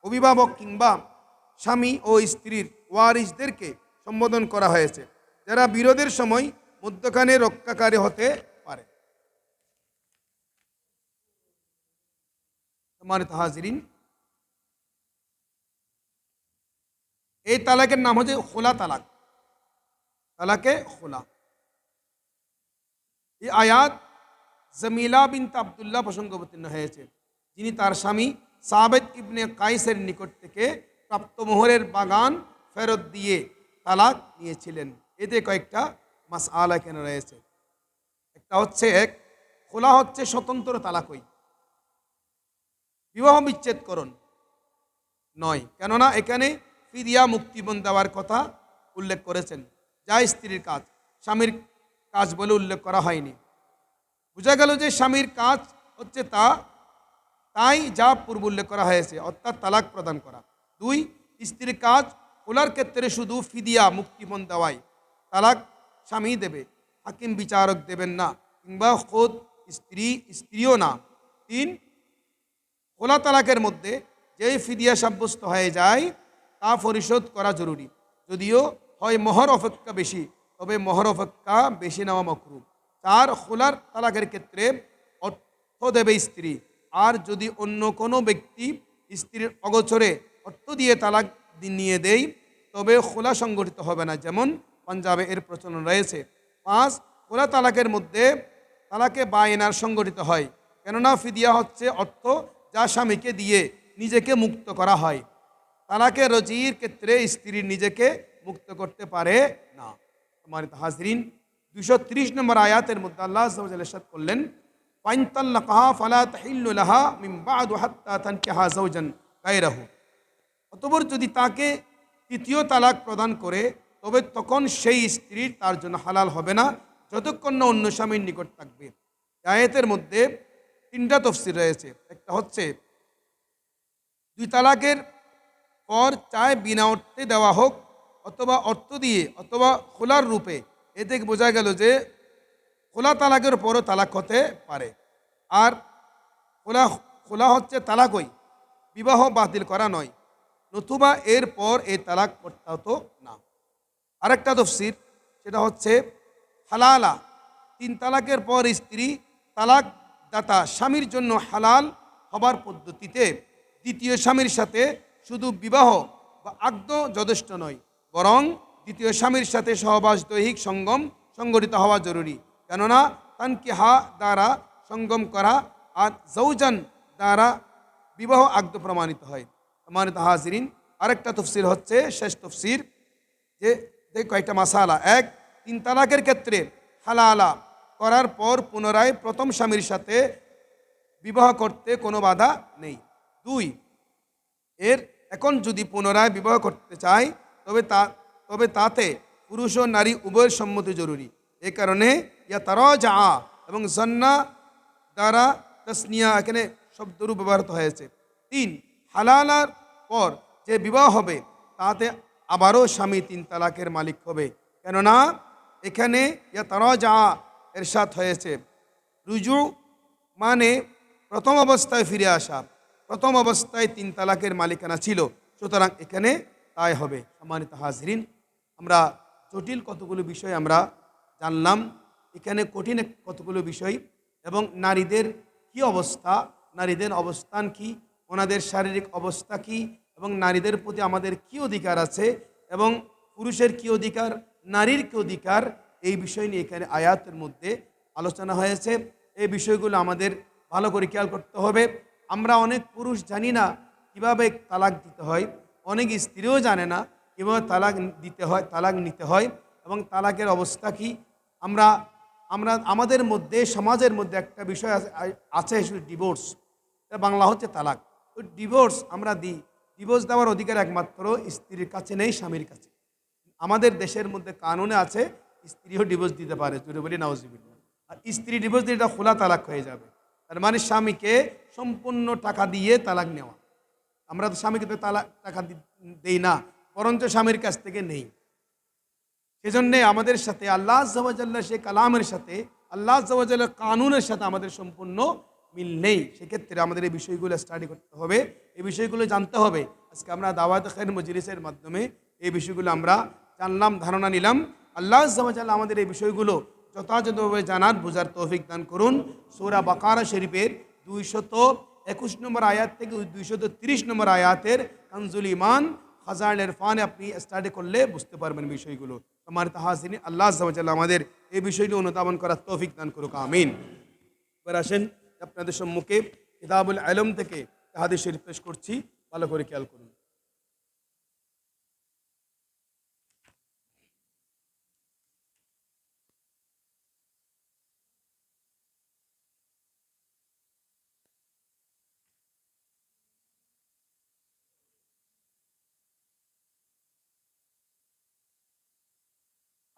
অভিভাবক কিংবা স্বামী ও স্ত্রীর ওয়ারিসদেরকে সম্বোধন করা হয়েছে, যারা বিরোধের সময় মধ্যখানে রক্ষাকারী হতে পারে। সম্মানিত হাজিরিন, এই তালাকের নাম হচ্ছে খোলা তালাক, তালাকে খোলা। এই আয়াত জামিলা বিনত আব্দুল্লাহ প্রসঙ্গ অবতীর্ণ হয়েছে, যিনি তার স্বামী সাবেত ইবনে কাইসের নিকট থেকে প্রাপ্ত মোহরের বাগান ফেরত দিয়ে তালাক নিয়েছিলেন। এতে কয়েকটা মাসআলা এখানে রয়েছে। একটা হচ্ছে, খোলা হচ্ছে স্বতন্ত্র তালাকই, বিবাহ বিচ্ছেদকরণ নয়, কেননা এখানে ফিদিয়া মুক্তিপণ দেওয়ার কথা উল্লেখ করেছেন, যা স্ত্রীর কাজ, স্বামীর কাজ বলে উল্লেখ করা হয়নি। বোঝা গেল যে স্বামীর কাজ হচ্ছে তাই যা পূর্ব উল্লেখ করা হয়েছে, অর্থাৎ তালাক প্রদান করা। 2, স্ত্রীর কাজ খোলার ক্ষেত্রে শুধু ফিদিয়া মুক্তিপণ দেওয়াই, তালাক স্বামী দেবে, হাকিম বিচারক দেবেন না, কিংবা খোদ স্ত্রীও না। 3, খোলা তালাকের মধ্যে যেই ফিদিয়া সাব্যস্ত হয়ে যায় তা পরিশোধ করা জরুরি, যদিও হয় মোহর অপেক্ষা বেশি, তবে মোহর অপেক্ষা বেশি নেওয়া মাকরুহ। 4, খোলার তালাকের ক্ষেত্রে অর্থ দেবে স্ত্রী, আর যদি অন্য কোনো ব্যক্তি স্ত্রীর অগোচরে অর্থ দিয়ে তালাক নিয়ে দেয় তবে খোলা সংগঠিত হবে না, যেমন পাঞ্জাবে এর প্রচলন রয়েছে। 5, খোলা তালাকের মধ্যে তালাকে বায়নার সংগঠিত হয়, কেননা ফিদিয়া হচ্ছে অর্থ যা স্বামীকে দিয়ে নিজেকে মুক্ত করা হয়। তালাকে রজির ক্ষেত্রে স্ত্রী নিজেকে মুক্ত করতে পারে না। সম্মানিত হাজরিন, 230 নম্বর আয়াতের মধ্যে আল্লাহ আযজা ওয়া জাল্লা ইরশাদ করলেন, ফাইন তাল্লাকাহা ফালা তাহিল্লু লাহা মিন বা'দু হাত্তা তানকিহা যাওজান গায়রাহু। অতঃপর যদি তাকে তৃতীয় তালাক প্রদান করে তবে তখন সেই স্ত্রী তার জন্য হালাল হবে না যতক্ষণ না অন্য স্বামীর নিকট থাকবে। আয়াতের মধ্যে 3টা তফসির রয়েছে। একটা হচ্ছে 2 তালাকের পর চায় বিনা অর্থে দেওয়া হোক অথবা অর্থ দিয়ে অথবা খোলার রূপে, এতে বোঝা গেল যে খোলা তালাকের পরও তালাক হতে পারে। আর খোলা হচ্ছে তালাকই, বিবাহ বাতিল করা নয়, নতুবা এর পর এই তালাক প্রত্যাহত না। আরেকটা তফসির, সেটা হচ্ছে হালালা, 3 তালাকের পর স্ত্রী তালাক দাতা স্বামীর জন্য হালাল হবার পদ্ধতিতে দ্বিতীয় স্বামীর সাথে শুধু বিবাহ বা আগ্দ যথেষ্ট নয়, বরং দ্বিতীয় স্বামীর সাথে সহবাস দৈহিক সঙ্গম সংগঠিত হওয়া জরুরি, কেননা তানকিহা দ্বারা সঙ্গম করা আর জৌজান দ্বারা বিবাহ আকদ প্রমাণিত হয়। প্রমাণিত হাজিরিন, আরেকটা তফসির হচ্ছে শেষ তফসির, যে কয়েকটা মাসালা। এক, 3 তালাকের ক্ষেত্রে হালালা করার পর পুনরায় প্রথম স্বামীর সাথে বিবাহ করতে কোনো বাধা নেই। 2, এখন যদি পুনরায় বিবাহ করতে চায় তবে তাতে পুরুষ ও নারী উভয়ের সম্মতি জরুরি। এ কারণে ইয়া তারাজা এবং জন্না দ্বারা তসনিয়া এখানে শব্দরূপ ব্যবহৃত হয়েছে। 3, হালালার পর যে বিবাহ হবে তাতে আবারও স্বামী 3 তালাকের মালিক হবে, কেননা এখানে ইয়া তারাজা এরশাদ হয়েছে। রুজু মানে প্রথম অবস্থায় ফিরে আসা, প্রথম অবস্থায় 3 তালাকের মালিকানা ছিল, সুতরাং এখানে তাই হবে। সম্মানিত হাজরিন, আমরা জটিল কতগুলো বিষয় আমরা জানলাম, এখানে কঠিন কতগুলো বিষয়, এবং নারীদের কি অবস্থা, নারীদের অবস্থান কি, ওনাদের শারীরিক অবস্থা কি, এবং নারীদের প্রতি আমাদের কি অধিকার আছে, এবং পুরুষের কি অধিকার, নারীর কি অধিকার, এই বিষয় নিয়ে এখানে আয়াতের মধ্যে আলোচনা হয়েছে। এই বিষয়গুলো আমাদের ভালো করে খেয়াল করতে হবে। আমরা অনেক পুরুষ জানি না কিভাবে তালাক দিতে হয়, অনেক স্ত্রীও জানে না কীভাবে তালাক দিতে হয়, তালাক নিতে হয়, এবং তালাকের অবস্থা কি। আমরা আমাদের মধ্যে, সমাজের মধ্যে একটা বিষয় আছে ডিভোর্স, বাংলা হচ্ছে তালাক। তো ডিভোর্স আমরা দিই, ডিভোর্স দেওয়ার অধিকার একমাত্র স্ত্রীর কাছে নেই, স্বামীর কাছে। আমাদের দেশের মধ্যে কানুনে আছে স্ত্রীও ডিভোর্স দিতে পারে, জুড়ে বলি নাউজুবিল্লাহ। আর স্ত্রী ডিভোর্স দিয়ে এটা খোলা তালাক হয়ে যাবে, তার মানে স্বামীকে সম্পূর্ণ টাকা দিয়ে তালাক নেওয়া। আমরা তো স্বামীকে তো টাকা দেই না, বরঞ্চ স্বামীর কাছ থেকে নেই। সেজন্যে আমাদের সাথে আল্লাহ আজ্জা ওয়া জাল্লা সে কালামের সাথে, আল্লাহ আজ্জা ওয়া জাল্লার কানুনের সাথে আমাদের সম্পূর্ণ মিল নেই। সেক্ষেত্রে আমাদের এই বিষয়গুলো স্টাডি করতে হবে, এই বিষয়গুলো জানতে হবে। আজকে আমরা দাওয়াত খায়ের মজলিসের মাধ্যমে এই বিষয়গুলো আমরা জানলাম, ধারণা নিলাম। আল্লাহ আজ্জা ওয়া জাল্লা আমাদের এই বিষয়গুলো যথাযথভাবে জানার, বোঝার তৌফিক দান করুন। সূরা বাকারা শরীফের 221 নম্বর আয়াত থেকে 230 নম্বর আয়াতের কানজুল ঈমান, খাজাইনুল ইরফান আপনি স্টাডি করলে বুঝতে পারবেন বিষয়গুলো। আমার তাহাসিনী আল্লাহ আজ্জা ওয়া জাল্লা আমাদের এই বিষয়গুলো অনুধাবন করার তৌফিক দান করুক, আমিন। এবার আসেন আপনাদের সম্মুখে কিতাবুল ইলম থেকে হাদিস শরীফ পেশ করছি, ভালো করে খেয়াল করুন।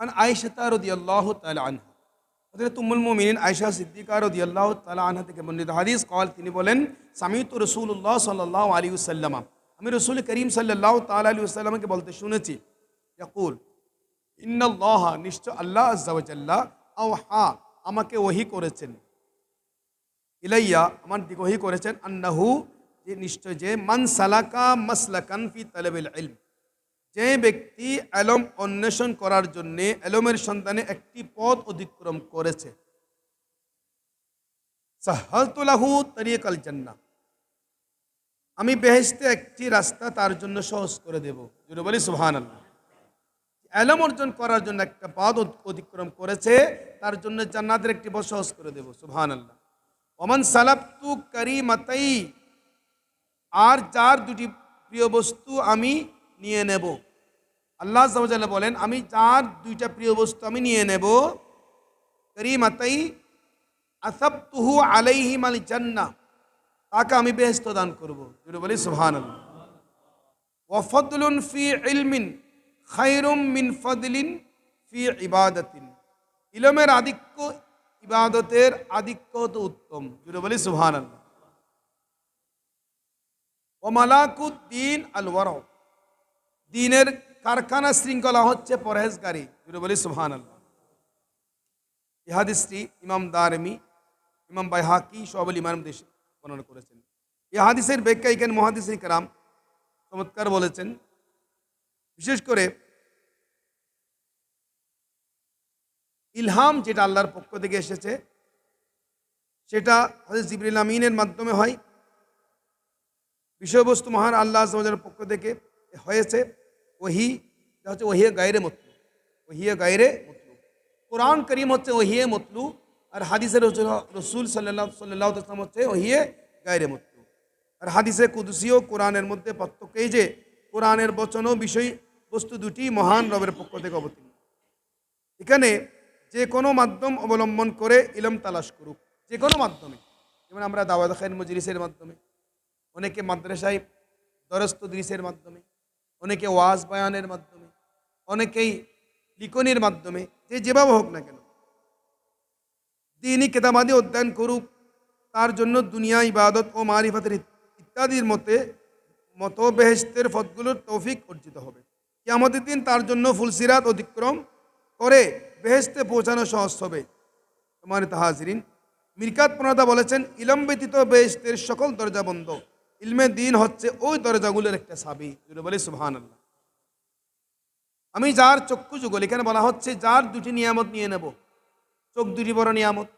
আন আয়েশা রাদিয়াল্লাহু তাআলা আনহা, হযরত উম্মুল মুমিনিন আয়েশা সিদ্দিকা রাদিয়াল্লাহু তাআলা আনহা থেকে বর্ণিত হাদিস, قال তিনি বলেন, সামিউতু রাসূলুল্লাহ সাল্লাল্লাহু আলাইহি ওয়াসাল্লাম, আমি রাসূল করিম সাল্লাল্লাহু তাআলা আলাইহি ওয়াসাল্লামকে বলতে শুনেছি, ইয়াকুল, ইন্নাল্লাহ, নিশ্চয় আল্লাহ আজ্জা ওয়া জাল্লা, আওহা, আমাকে ওহী করেছেন, ইলাইয়া, আমার দিকে ওহী করেছেন, আন্নাহু, যে নিশ্চয় যে, মান সালাকা মাসলাকান ফি তালাবিল ইলম, যে ব্যক্তি এলম অন্বেষণ করার জন্যে, এলমের সন্ধানে একটি পথ অতিক্রম করেছে, সাহালতু লাহু তারিকাল জান্নাহ, আমি বেহেশতে একটি রাস্তা তার জন্য সহজ করে দেব। যদি বলি সুবহানাল্লাহ। এলম অর্জন করার জন্য একটা পথ অতিক্রম করেছে, তার জন্য জান্নাতের একটি পথ সহজ করে দেব। সুবহানাল্লাহ। ওমান সালাবতু কারিমাতাই, আর যার দুটি প্রিয় বস্তু আমি নিয়ে নেব। আল্লাহ আজ্জা ওয়া জাল্লা বলেন, আমি যার দুইটা প্রিয় বস্তু আমি নিয়ে নেব, কারিমাতাই আসাবতুহু আলাইহিম আল জান্নাহ, তাকে আমি বেহেশত দান করব। যদি বলি সুবহানাল্লাহ। ওয়া ফাদলুন ফি ইলমিন খায়রুম মিন ফাদলিন ফি ইবাদাতিন, ইলমের আধিক্য ইবাদতের আধিক্য তো উত্তম। যদি বলি সুবহানাল্লাহ। ওয়া মালাকুদ্দিন আল ওয়ারা, দ্বীনের কারখানা শৃঙ্খলা হচ্ছে পরহেজগারি। যদি বলি সুবহানাল্লাহ। এই হাদিসটি ইমাম দারমি, ইমাম বাইহাকি শুআবুল ঈমান দেশে বর্ণনা করেছেন। এই হাদিসের ব্যাখ্যা এখানে মুহাদ্দিসিন কেরাম চমৎকার বলেছেন। বিশেষ করে ইলহাম যেটা আল্লাহর পক্ষ থেকে এসেছে, সেটা হযরত জিবরিল আমিনের মাধ্যমে হয়। বিষয়বস্তু মহান আল্লাহ আজ্জা ওয়া জাল্লার পক্ষ থেকে হয়েছে। ওহী, এটা হচ্ছে ওহী গায়রে মুতলাক। ওহিয়ে গায়রে মতলু। কোরআন করিম হচ্ছে ওহিয়ে মতলু, আর হাদিসের রসুল সাল্লাল্লাহু আলাইহি ওয়াসাল্লাম হচ্ছে ওহিয়ে গায়রে মতলু। আর হাদিসে কুদসি ও কোরআনের মধ্যে পার্থক্য এই যে কোরআনের বচন ও বিষয় বস্তু দুটি মহান রবের পক্ষ থেকে অবতীর্ণ। এখানে যে কোনো মাধ্যম অবলম্বন করে ইলম তালাশ করুক, যে কোনো মাধ্যমে। যেমন আমরা দাওয়াত খায়ের মজলিসের মাধ্যমে, অনেকে মাদ্রাসায় দরস তদরিসের মাধ্যমে, অনেকে ওয়াজ বয়ানের মাধ্যমে, অনেকেই লিখনির মাধ্যমে, যেভাবে হোক না কেন দ্বীনি কিতাবাদি অধ্যয়ন করুক। তার জন্য দুনিয়া, ইবাদত ও মারিফাতের ইত্যাদির মতো বেহেশতের পথগুলোর তৌফিক অর্জিত হবে। কিয়ামতের দিন তার জন্য ফুলসিরাত অতিক্রম করে বেহেশতে পৌঁছানো সহজ হবে। সম্মানিত হাজিরিন, মিরকাত প্রণেতা বলেছেন, ইলম ব্যতীত বেহেশতের সকল দরজা বন্ধ। ইলমে দ্বীন হচ্ছে ওই দরজাগুলোর একটা চাবি। বলি সুবহানাল্লাহ। আমি যার চক্ষু যুগল, এখানে বলা হচ্ছে যার দুটি নিয়ামত নিয়ে নেব। চোখ দুটি বড় নিয়ামত,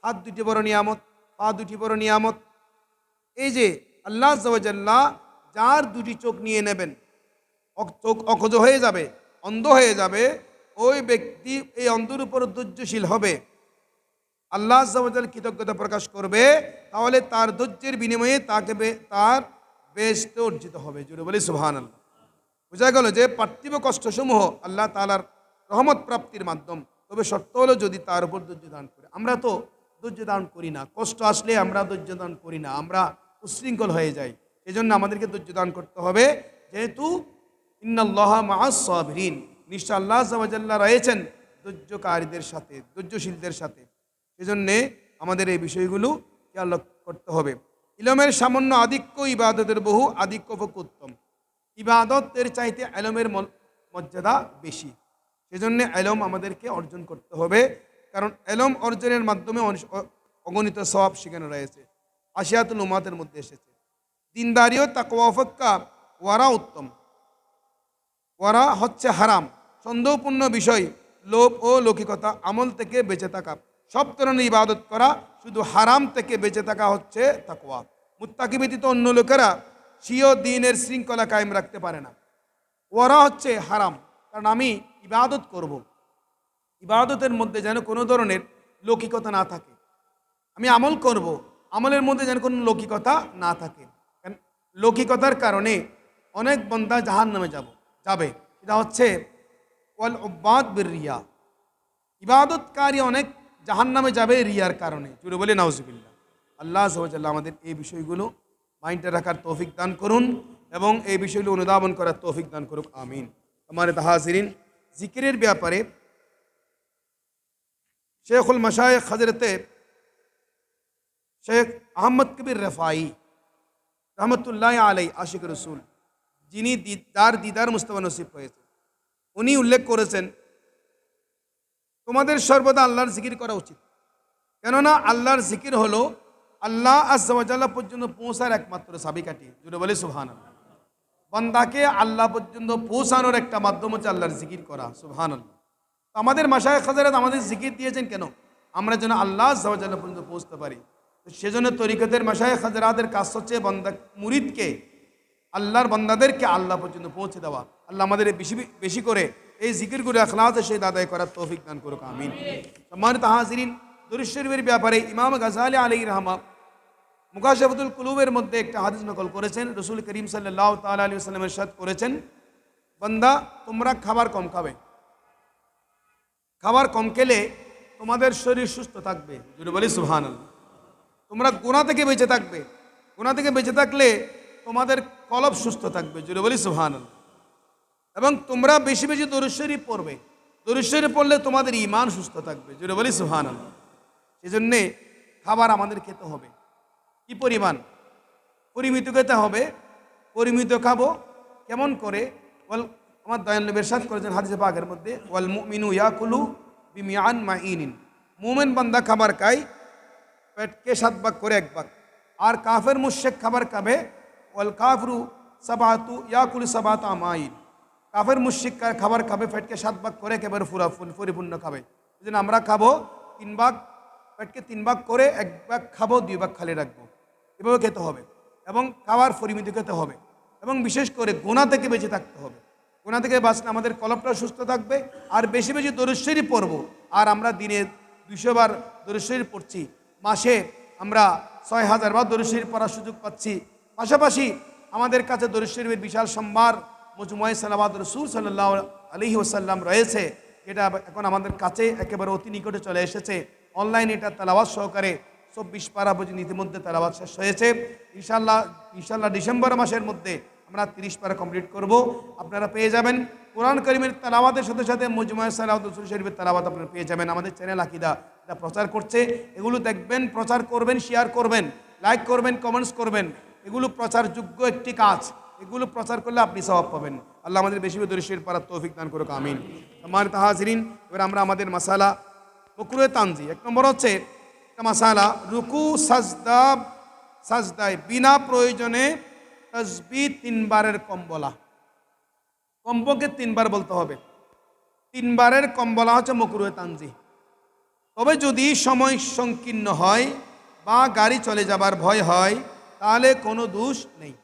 হাত দুটি বড় নিয়ামত, পা দুটি বড় নিয়ামত। এই যে আল্লাহ আযজা ওয়া জাল্লা যার দুটি চোখ নিয়ে নেবেন, চোখ অকজ হয়ে যাবে, অন্ধ হয়ে যাবে, ওই ব্যক্তি এই অন্ধের উপর ধৈর্যশীল হবে, আল্লাহ আযজা ওয়া জাল্লা কৃতজ্ঞতা প্রকাশ করবে, তাহলে তার ধৈর্যের বিনিময়ে তার বেহেশত অর্জিত হবে। জুড়ে বলি সুবহানাল্লাহ। বোঝা গেল যে পার্থিব কষ্টসমূহ আল্লাহ তাআলার রহমত প্রাপ্তির মাধ্যম, তবে শর্ত হলো যদি তার উপর ধৈর্য দান করে। আমরা তো ধৈর্য দান করি না, কষ্ট আসলে আমরা ধৈর্য দান করি না, আমরা উশৃঙ্খল হয়ে যাই। এজন্য আমাদেরকে ধৈর্য দান করতে হবে, যেহেতু ইন্নাল্লাহা মাআস সাবিরিন, নিশ্চয় আল্লাহ আযজা ওয়া জাল্লা রয়েছেন ধৈর্যকারীদের সাথে, ধৈর্যশীলদের সাথে। সেজন্যে আমাদের এই বিষয়গুলো খেয়াল করতে হবে। ইলমের সামান্য আধিক্য ইবাদতের বহু আধিক্য পক্ষে উত্তম। ইবাদতের চাইতে ইলমের মর্যাদা বেশি। সেজন্য ইলম আমাদেরকে অর্জন করতে হবে, কারণ ইলম অর্জনের মাধ্যমে অগণিত সওয়াব সেখানে রয়েছে। আশিয়াতুল উম্মাতের মধ্যে এসেছে দিনদারি ও তাকওয়া অপেক্ষা ওয়ারা উত্তম। ওয়ারা হচ্ছে হারাম, সন্দেহপূর্ণ বিষয়, লোভ ও লৌকিকতা, আমল থেকে বেঁচে থাকা, সব ধরনের ইবাদত করা, শুধু হারাম থেকে বেঁচে থাকা হচ্ছে তাকওয়া। মুত্তাকি ব্যতীত অন্য লোকেরা স্বীয় দ্বীনের শৃঙ্খলা কায়েম রাখতে পারে না। ওয়ারা হচ্ছে হারাম, কারণ আমি ইবাদত করব, ইবাদতের মধ্যে যেন কোনো ধরনের লৌকিকতা না থাকে। আমি আমল করব, আমলের মধ্যে যেন কোনো লৌকিকতা না থাকে। কারণ লৌকিকতার কারণে অনেক বান্দা জাহান্নামে যাবে। এটা হচ্ছে ওয়াল উব্বাদ বির রিয়া, ইবাদতকারী অনেক জাহান্নামে যাবে রিয়ার কারণে। জুড়ে বলে নাউজুবিল্লাহ। আল্লাহ আযজা ওয়া জাল্লা আমাদের এই বিষয়গুলো মাইন্ডে রাখার তৌফিক দান করুন এবং এই বিষয়গুলো অনুধাবন করার তৌফিক দান করুক, আমিন। আমার হাজিরিন, জিকিরের ব্যাপারে শেখুল মাশায়েখ হযরতে শেখ আহমদ কবির রেফাই রহমতুল্লাহ আলাই আশিক রসুল, যিনি দিদার মুস্তাফা নসিব হয়েছে, উনি উল্লেখ করেছেন তোমাদের সর্বদা আল্লাহর জিকির করা উচিত। কেননা আল্লাহর জিকির হলো আল্লাহ আযজা ওয়া জাল্লা পর্যন্ত পৌঁছার একমাত্র চাবিকাঠি। জুড়ে বলে সুবহানাল্লাহ। বান্দাকে আল্লাহ পর্যন্ত পৌঁছানোর একটা মাধ্যম হচ্ছে আল্লাহর জিকির করা। সুবহানাল্লাহ। আমাদের মাশায়েখ হযরত আমাদের জিকির দিয়েছেন কেন? আমরা যেন আল্লাহ আযজা ওয়া জাল্লা পর্যন্ত পৌঁছতে পারি। সেজন্য তরিকতের মাশায়েখ হযরতের কাজ হচ্ছে বান্দা মুরিদকে, আল্লাহর বান্দাদেরকে আল্লাহ পর্যন্ত পৌঁছে দেওয়া। আল্লাহ আমাদের বেশি বেশি করে এই জিকিরগুলো ইখলাসের সাথে আদায় করার তৌফিক দান করুক, আমিন। সম্মানিত হাজিরিন, দুরূদ শরীফের ব্যাপারে ইমাম গাযালি আলাইহির রাহমাহ মুকাশাফাতুল কুলুবের মধ্যে একটা হাদিস নকল করেছেন। রাসূল করিম সাল্লাল্লাহু তাআলা আলাইহি ওয়াসাল্লাম ইরশাদ করেছেন, বান্দা তোমরা খাবার কম খাবে, খাবার কম খেলে তোমাদের শরীর সুস্থ থাকবে। যদি বলি সুবহানাল্লাহ। তোমরা গুনাহ থেকে বেঁচে থাকবে, গুনাহ থেকে বেঁচে থাকলে তোমাদের কলব সুস্থ থাকবে। যদি বলি সুবহানাল্লাহ। এবং তোমরা বেশি বেশি দরুদ শরীফ পড়বে, দরুদ শরীফ পড়লে তোমাদের ঈমান সুস্থ থাকবে। যদি বলি সুবহানাল্লাহ। সেজন্যে খাবার আমাদের খেতে হবে কি পরিমাণ? পরিমিত খেতে হবে। পরিমিত খাবো কেমন করে? আমার দয়াল নবী ইরশাদ করেছেন হাদিসে পাকের মধ্যে, ওয়াল মুমিনু ইয়াকুলু বিমিআন মাইনিন, মুমিন বান্দা খাবার খায় পেটকে 7 ভাগ করে 1 ভাগ। আর কাফের মুশরিক খাবার খাবে ওয়াল কাফরু সাবাতু ইয়াকুলু সাবাতু আমাইন, কাফের মুশরিক খাবার খাবে পেটকে 7 ভাগ করে একেবারে পরিপূর্ণ খাবে। সেজন্য আমরা খাবো 3 ভাগ, পেটকে 3 ভাগ করে 1 ভাগ খাবো, 2 ভাগ খালি রাখবো। এভাবে খেতে হবে এবং খাবার পরিমিত খেতে হবে এবং বিশেষ করে গুনাহ থেকে বেঁচে থাকতে হবে। গুনাহ থেকে বাঁচলে আমাদের কলবটা সুস্থ থাকবে। আর বেশি বেশি দরুদ শরীফ পড়ব। আর আমরা দিনে 200 বার দরুদ শরীফ পড়ছি, মাসে আমরা 6000 বার দরুদ শরীফ পড়ার সুযোগ পাচ্ছি। পাশাপাশি আমাদের কাছে দরুদ শরীফের বিশাল সম্ভার মজমুআয়ে সালাওয়াত রাসূল সাল্লাল্লাহু আলাইহি ওয়াসাল্লাম রয়েছে, এটা এখন আমাদের কাছে একেবারে অতি নিকটে চলে এসেছে। অনলাইনে এটা তেলাওয়াত সহকারে 24 পারা পর্যন্ত ইতিমধ্যে তেলাওয়াত শেষ হয়েছে। ইনশাআল্লাহ ডিসেম্বর মাসের মধ্যে আমরা 30 পারা কমপ্লিট করব। আপনারা পেয়ে যাবেন কোরআন কারীমের তেলাওয়াতের সাথে সাথে মজমুআয়ে সালাওয়াত রাসূল শরীফের তেলাওয়াত আপনারা পেয়ে যাবেন। আমাদের চ্যানেল আকীদা এটা প্রচার করছে, এগুলো দেখবেন, প্রচার করবেন, শেয়ার করবেন, লাইক করবেন, কমেন্টস করবেন। এগুলো প্রচারযোগ্য একটি কাজ, এগুলো প্রচার করলে আপনি সওয়াব পাবেন। আল্লাহ আমাদের বেশি বেশি দরুদ শরীফ পড়ার তৌফিক দান করুক, আমিন। সম্মানিত হাজিরিন, এবার আমরা আমাদের মাসালা মাকরুহে তানজি। 1 নম্বর হচ্ছে একটা মাসালা, রুকু সাজদায় বিনা প্রয়োজনে তাসবিহ 3 বারের কম বলা। কমপক্ষে 3 বার বলতে হবে। 3 বারের কম বলা হচ্ছে মাকরুহে তানজি। তবে যদি সময় সংকীর্ণ হয় বা গাড়ি চলে যাবার ভয় হয় তাহলে কোনো দোষ নেই।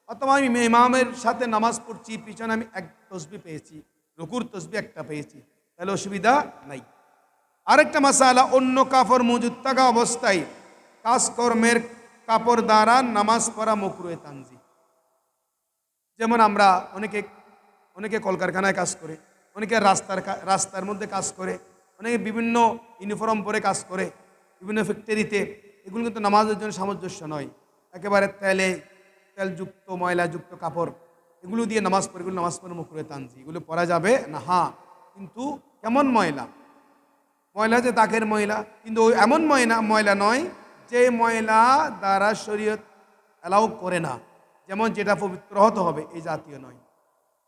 অথবা আমি ইমামের সাথে নামাজ পড়ছি, পিছনে আমি 1 তসবিহ পেয়েছি, রুকুর তসবিহ 1টা পেয়েছি, তাহলে অসুবিধা নাই। আরেকটা মাসালা, অন্য কাপড় মজুদ থাকা অবস্থায় কাজকর্মের কাপড় দ্বারা নামাজ পড়া মাকরুহে তানজি। যেমন আমরা অনেকে কলকারখানায় কাজ করে, অনেকে রাস্তার মধ্যে কাজ করে, অনেকে বিভিন্ন ইউনিফর্ম পরে কাজ করে বিভিন্ন ফ্যাক্টরিতে। এগুলো কিন্তু নামাজের জন্য সামঞ্জস্য নয়। একেবারে তেলযুক্ত ময়লাযুক্ত কাপড় এগুলো দিয়ে নামাজ পড়ে, এগুলো নামাজ পড়ে মাকরুহে তানজি, এগুলো পরা যাবে না। হ্যাঁ, কিন্তু কেমন ময়লা যে দাগের ময়লা, কিন্তু এমন ময়লা নয় যে ময়লা দ্বারা শরীয়ত অ্যালাউ করে না, যেমন যেটা পবিত্র হতে হবে এই জাতীয় নয়।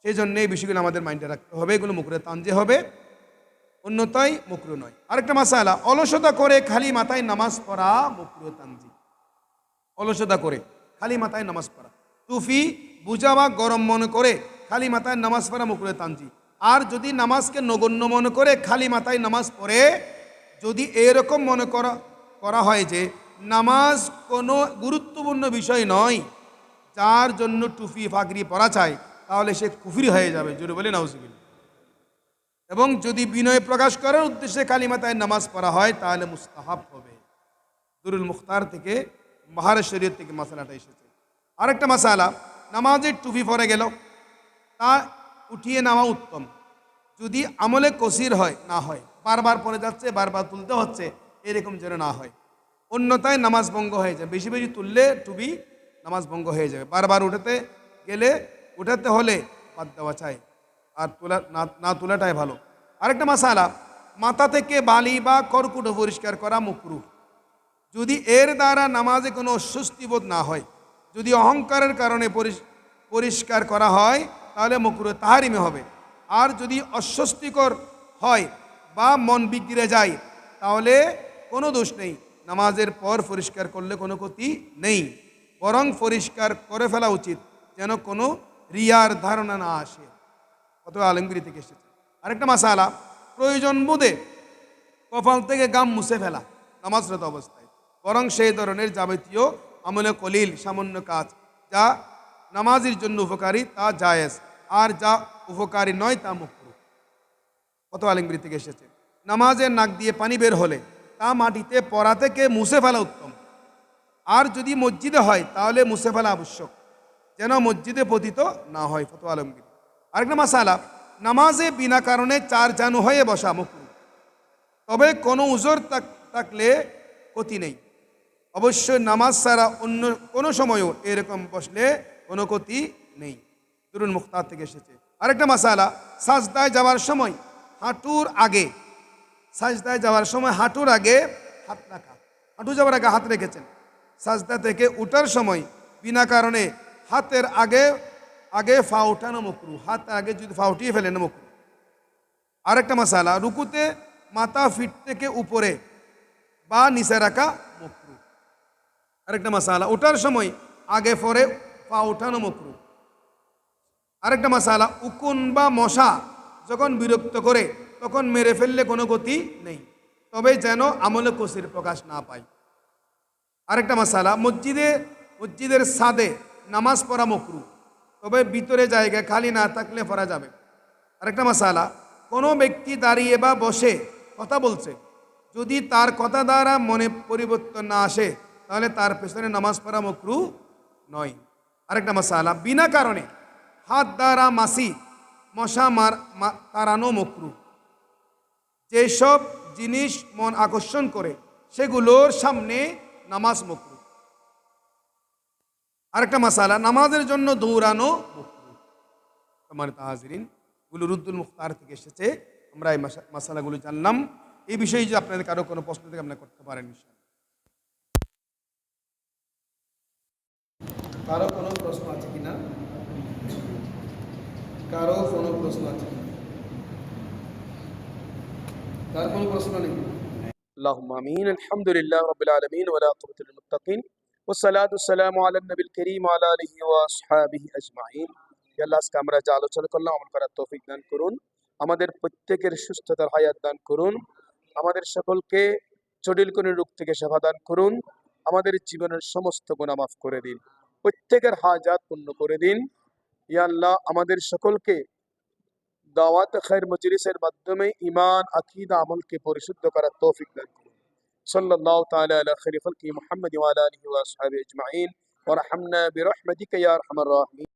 সেই জন্য এই বিষয়গুলো আমাদের মাইন্ডে রাখতে হবে, এগুলো মাকরুহে তানজি হবে, অন্যতায় মাকরুহ নয়। আরেকটা মাসালা, অলসতা করে খালি মাথায় নামাজ পড়া মাকরুহে তানজি। অলসতা করে খালি মাথায় নামাজ পড়া, টুপি বুঝা বা গরম মনে করে খালি মাথায় নামাজ পড়া মাকরুহে তানজি। আর যদি নামাজকে নগণ্য মনে করে খালি মাথায় নামাজ পড়ে, যদি এরকম মনে করা হয় যে নামাজ কোনো গুরুত্বপূর্ণ বিষয় নয় যার জন্য টুপি পাগড়ি পরা চাই, তাহলে সে কুফরি হয়ে যাবে, জোরে বলে নাউজুবিল্লাহ। এবং যদি বিনয় প্রকাশ করার উদ্দেশ্যে খালি মাথায় নামাজ পড়া হয় তাহলে মুস্তাহাব হবে। দুরুল মুখতার থেকে, বাহারে শরীয়ত থেকে মাসালাটা এসেছে। আরেকটা মাসালা, নামাজের টুপি পরে গেল, তা উঠিয়ে নেওয়া উত্তম যদি আমলে কসির না হয়, বারবার পরে যাচ্ছে, বারবার তুলতে হচ্ছে, এরকম যেন না হয়, অন্যথায় নামাজ ভঙ্গ হয়ে যায়। বেশি বেশি তুললে টুপি নামাজ ভঙ্গ হয়ে যাবে। বারবার উঠাতে হলে বাদ দেওয়া চাই, আর না তোলাটাই ভালো। আরেকটা মাসালা, মাথা থেকে বালি বা কর্কট পরিষ্কার করা মাকরুহ যদি এর দ্বারা নামাজে কোনো অস্বস্তি বোধ না হয়। যদি অহংকারের কারণে পরিষ্কার করা হয় তাহলে মাকরুহে তাহরিমে হবে। আর যদি অস্বস্তিকর হয় বা মন বিগড়ে যায় তাহলে কোনো দোষ নেই, নামাজের পর পরিষ্কার করলে কোনো ক্ষতি নেই, বরং পরিষ্কার করে ফেলা উচিত যেন কোনো রিয়ার ধারণা না আসে। কত আলমগিরি থেকে এসেছে। আরেকটা মাসালা, প্রয়োজন বোধে কপাল থেকে গাম মুছে ফেলা নামাজরত অবস্থায়, বরং সেই ধরনের যাবতীয় আমলে কলিল সামান্য কাজ যা নামাজের জন্য উপকারী তা জায়েজ, আর যা উপকারী নয় তা মাকরুহ। কত আলমগিরি থেকে এসেছে। নামাজের নাক দিয়ে পানি বের হলে তা মাটিতে পড়া থেকে মুছে ফেলা উত্তম, আর যদি মসজিদে হয় তাহলে মুছে ফেলা আবশ্যক যেন মসজিদে পতিত না হয়। ফত আলমগীর। আরেকটা মাসালা, নামাজে বিনা কারণে 4 জানু হয়ে বসা মাকরুহ, তবে কোনো উজর থাকলে ক্ষতি নেই। অবশ্যই নামাজ ছাড়া অন্য কোনো সময়ও এরকম বসলে কোনো ক্ষতি নেই। দুরুল মুখতার থেকে এসেছে। আরেকটা মাসালা, সাজদায় যাওয়ার সময় হাঁটুর আগে হাত রাখা। হাঁটু যাওয়ার আগে হাত রেখেছেন, সাজদা থেকে উঠার সময় বিনা কারণে হাতের আগে ফা উঠানো মাকরুহ। হাত আগে যদি ফা উঠিয়ে ফেলেন মাকরুহ। আরেকটা মাসালা, রুকুতে মাথা ফিট থেকে উপরে বা নিচে রাখা মাকরুহ। আরেকটা মাসালা, ওঠার সময় আগে পরে পা উঠানো মাকরুহ। আরেকটা মাসালা, উকুন বা মশা যখন বিরক্ত করে তখন মেরে ফেললে কোনো গতি নেই, তবে যেন আমলে কসির প্রকাশ না পায়। আরেকটা মাসালা, মসজিদের ছাদে নামাজ পড়া মাকরুহ, তবে ভিতরে জায়গা খালি না থাকলে পড়া যাবে। আরেকটা মাসালা, কোনো ব্যক্তি দাঁড়িয়ে বা বসে কথা বলছে, যদি তার কথা দ্বারা মনে পরিবর্তন না আসে তাহলে তার পেছনে নামাজ পড়া মকরু নয়। আরেকটা মাসালা, বিনা কারণে হাত দ্বারা মাসি মশা তাড়ানো মকরু। যেসব জিনিস মন আকর্ষণ করে সেগুলোর সামনে নামাজ মকরু। আরেকটা মাসালা, নামাজের জন্য দৌড়ানো মকরু। আমার তাহাজিরিন, গুলো রুদ্দুল মুখতার থেকে এসেছে, আমরা এই মাসালাগুলো জানলাম। এই বিষয়ে যদি আপনাদের কারো কোনো প্রশ্ন থেকে আপনারা করতে পারেন। কারো কোনো প্রশ্ন আছে কিনা? কারো কোনো প্রশ্ন আছে কিনা? কার কোনো প্রশ্ন নেই? اللهم امين. الحمد لله رب العالمين والعاقبة للمتقين والصلاة والسلام على النبي الكريم وعلى آله وأصحابه أجمعين. হে আল্লাহ, আজকে আমরা যা আলোচনা করলাম আমল করার তৌফিক দান করুন, আমাদের প্রত্যেকের সুস্থতার হায়াত দান করুন, আমাদের সকলকে জটিল কোন রোগ থেকে সেবা দান করুন, আমাদের জীবনের সমস্ত গুনাহ মাফ করে দিন, প্রত্যেকের হাজাত পূর্ণ করে দিন। ইয়া আল্লাহ, আমাদের সকলকে দাওয়াত খায়ের মজলিসের মাধ্যমে ঈমান, আকীদা, আমলকে পরিশুদ্ধ করার তৌফিক দান করুন। সাল্লাল্লাহু তাআলা আলা খায়রি খালকি মুহাম্মদ ওয়া আলা আলিহি ওয়া আসহাবিহি আজমাইন ওয়া রাহমনা বিরহমাতিকা ইয়া আরহামার রাহিমিন।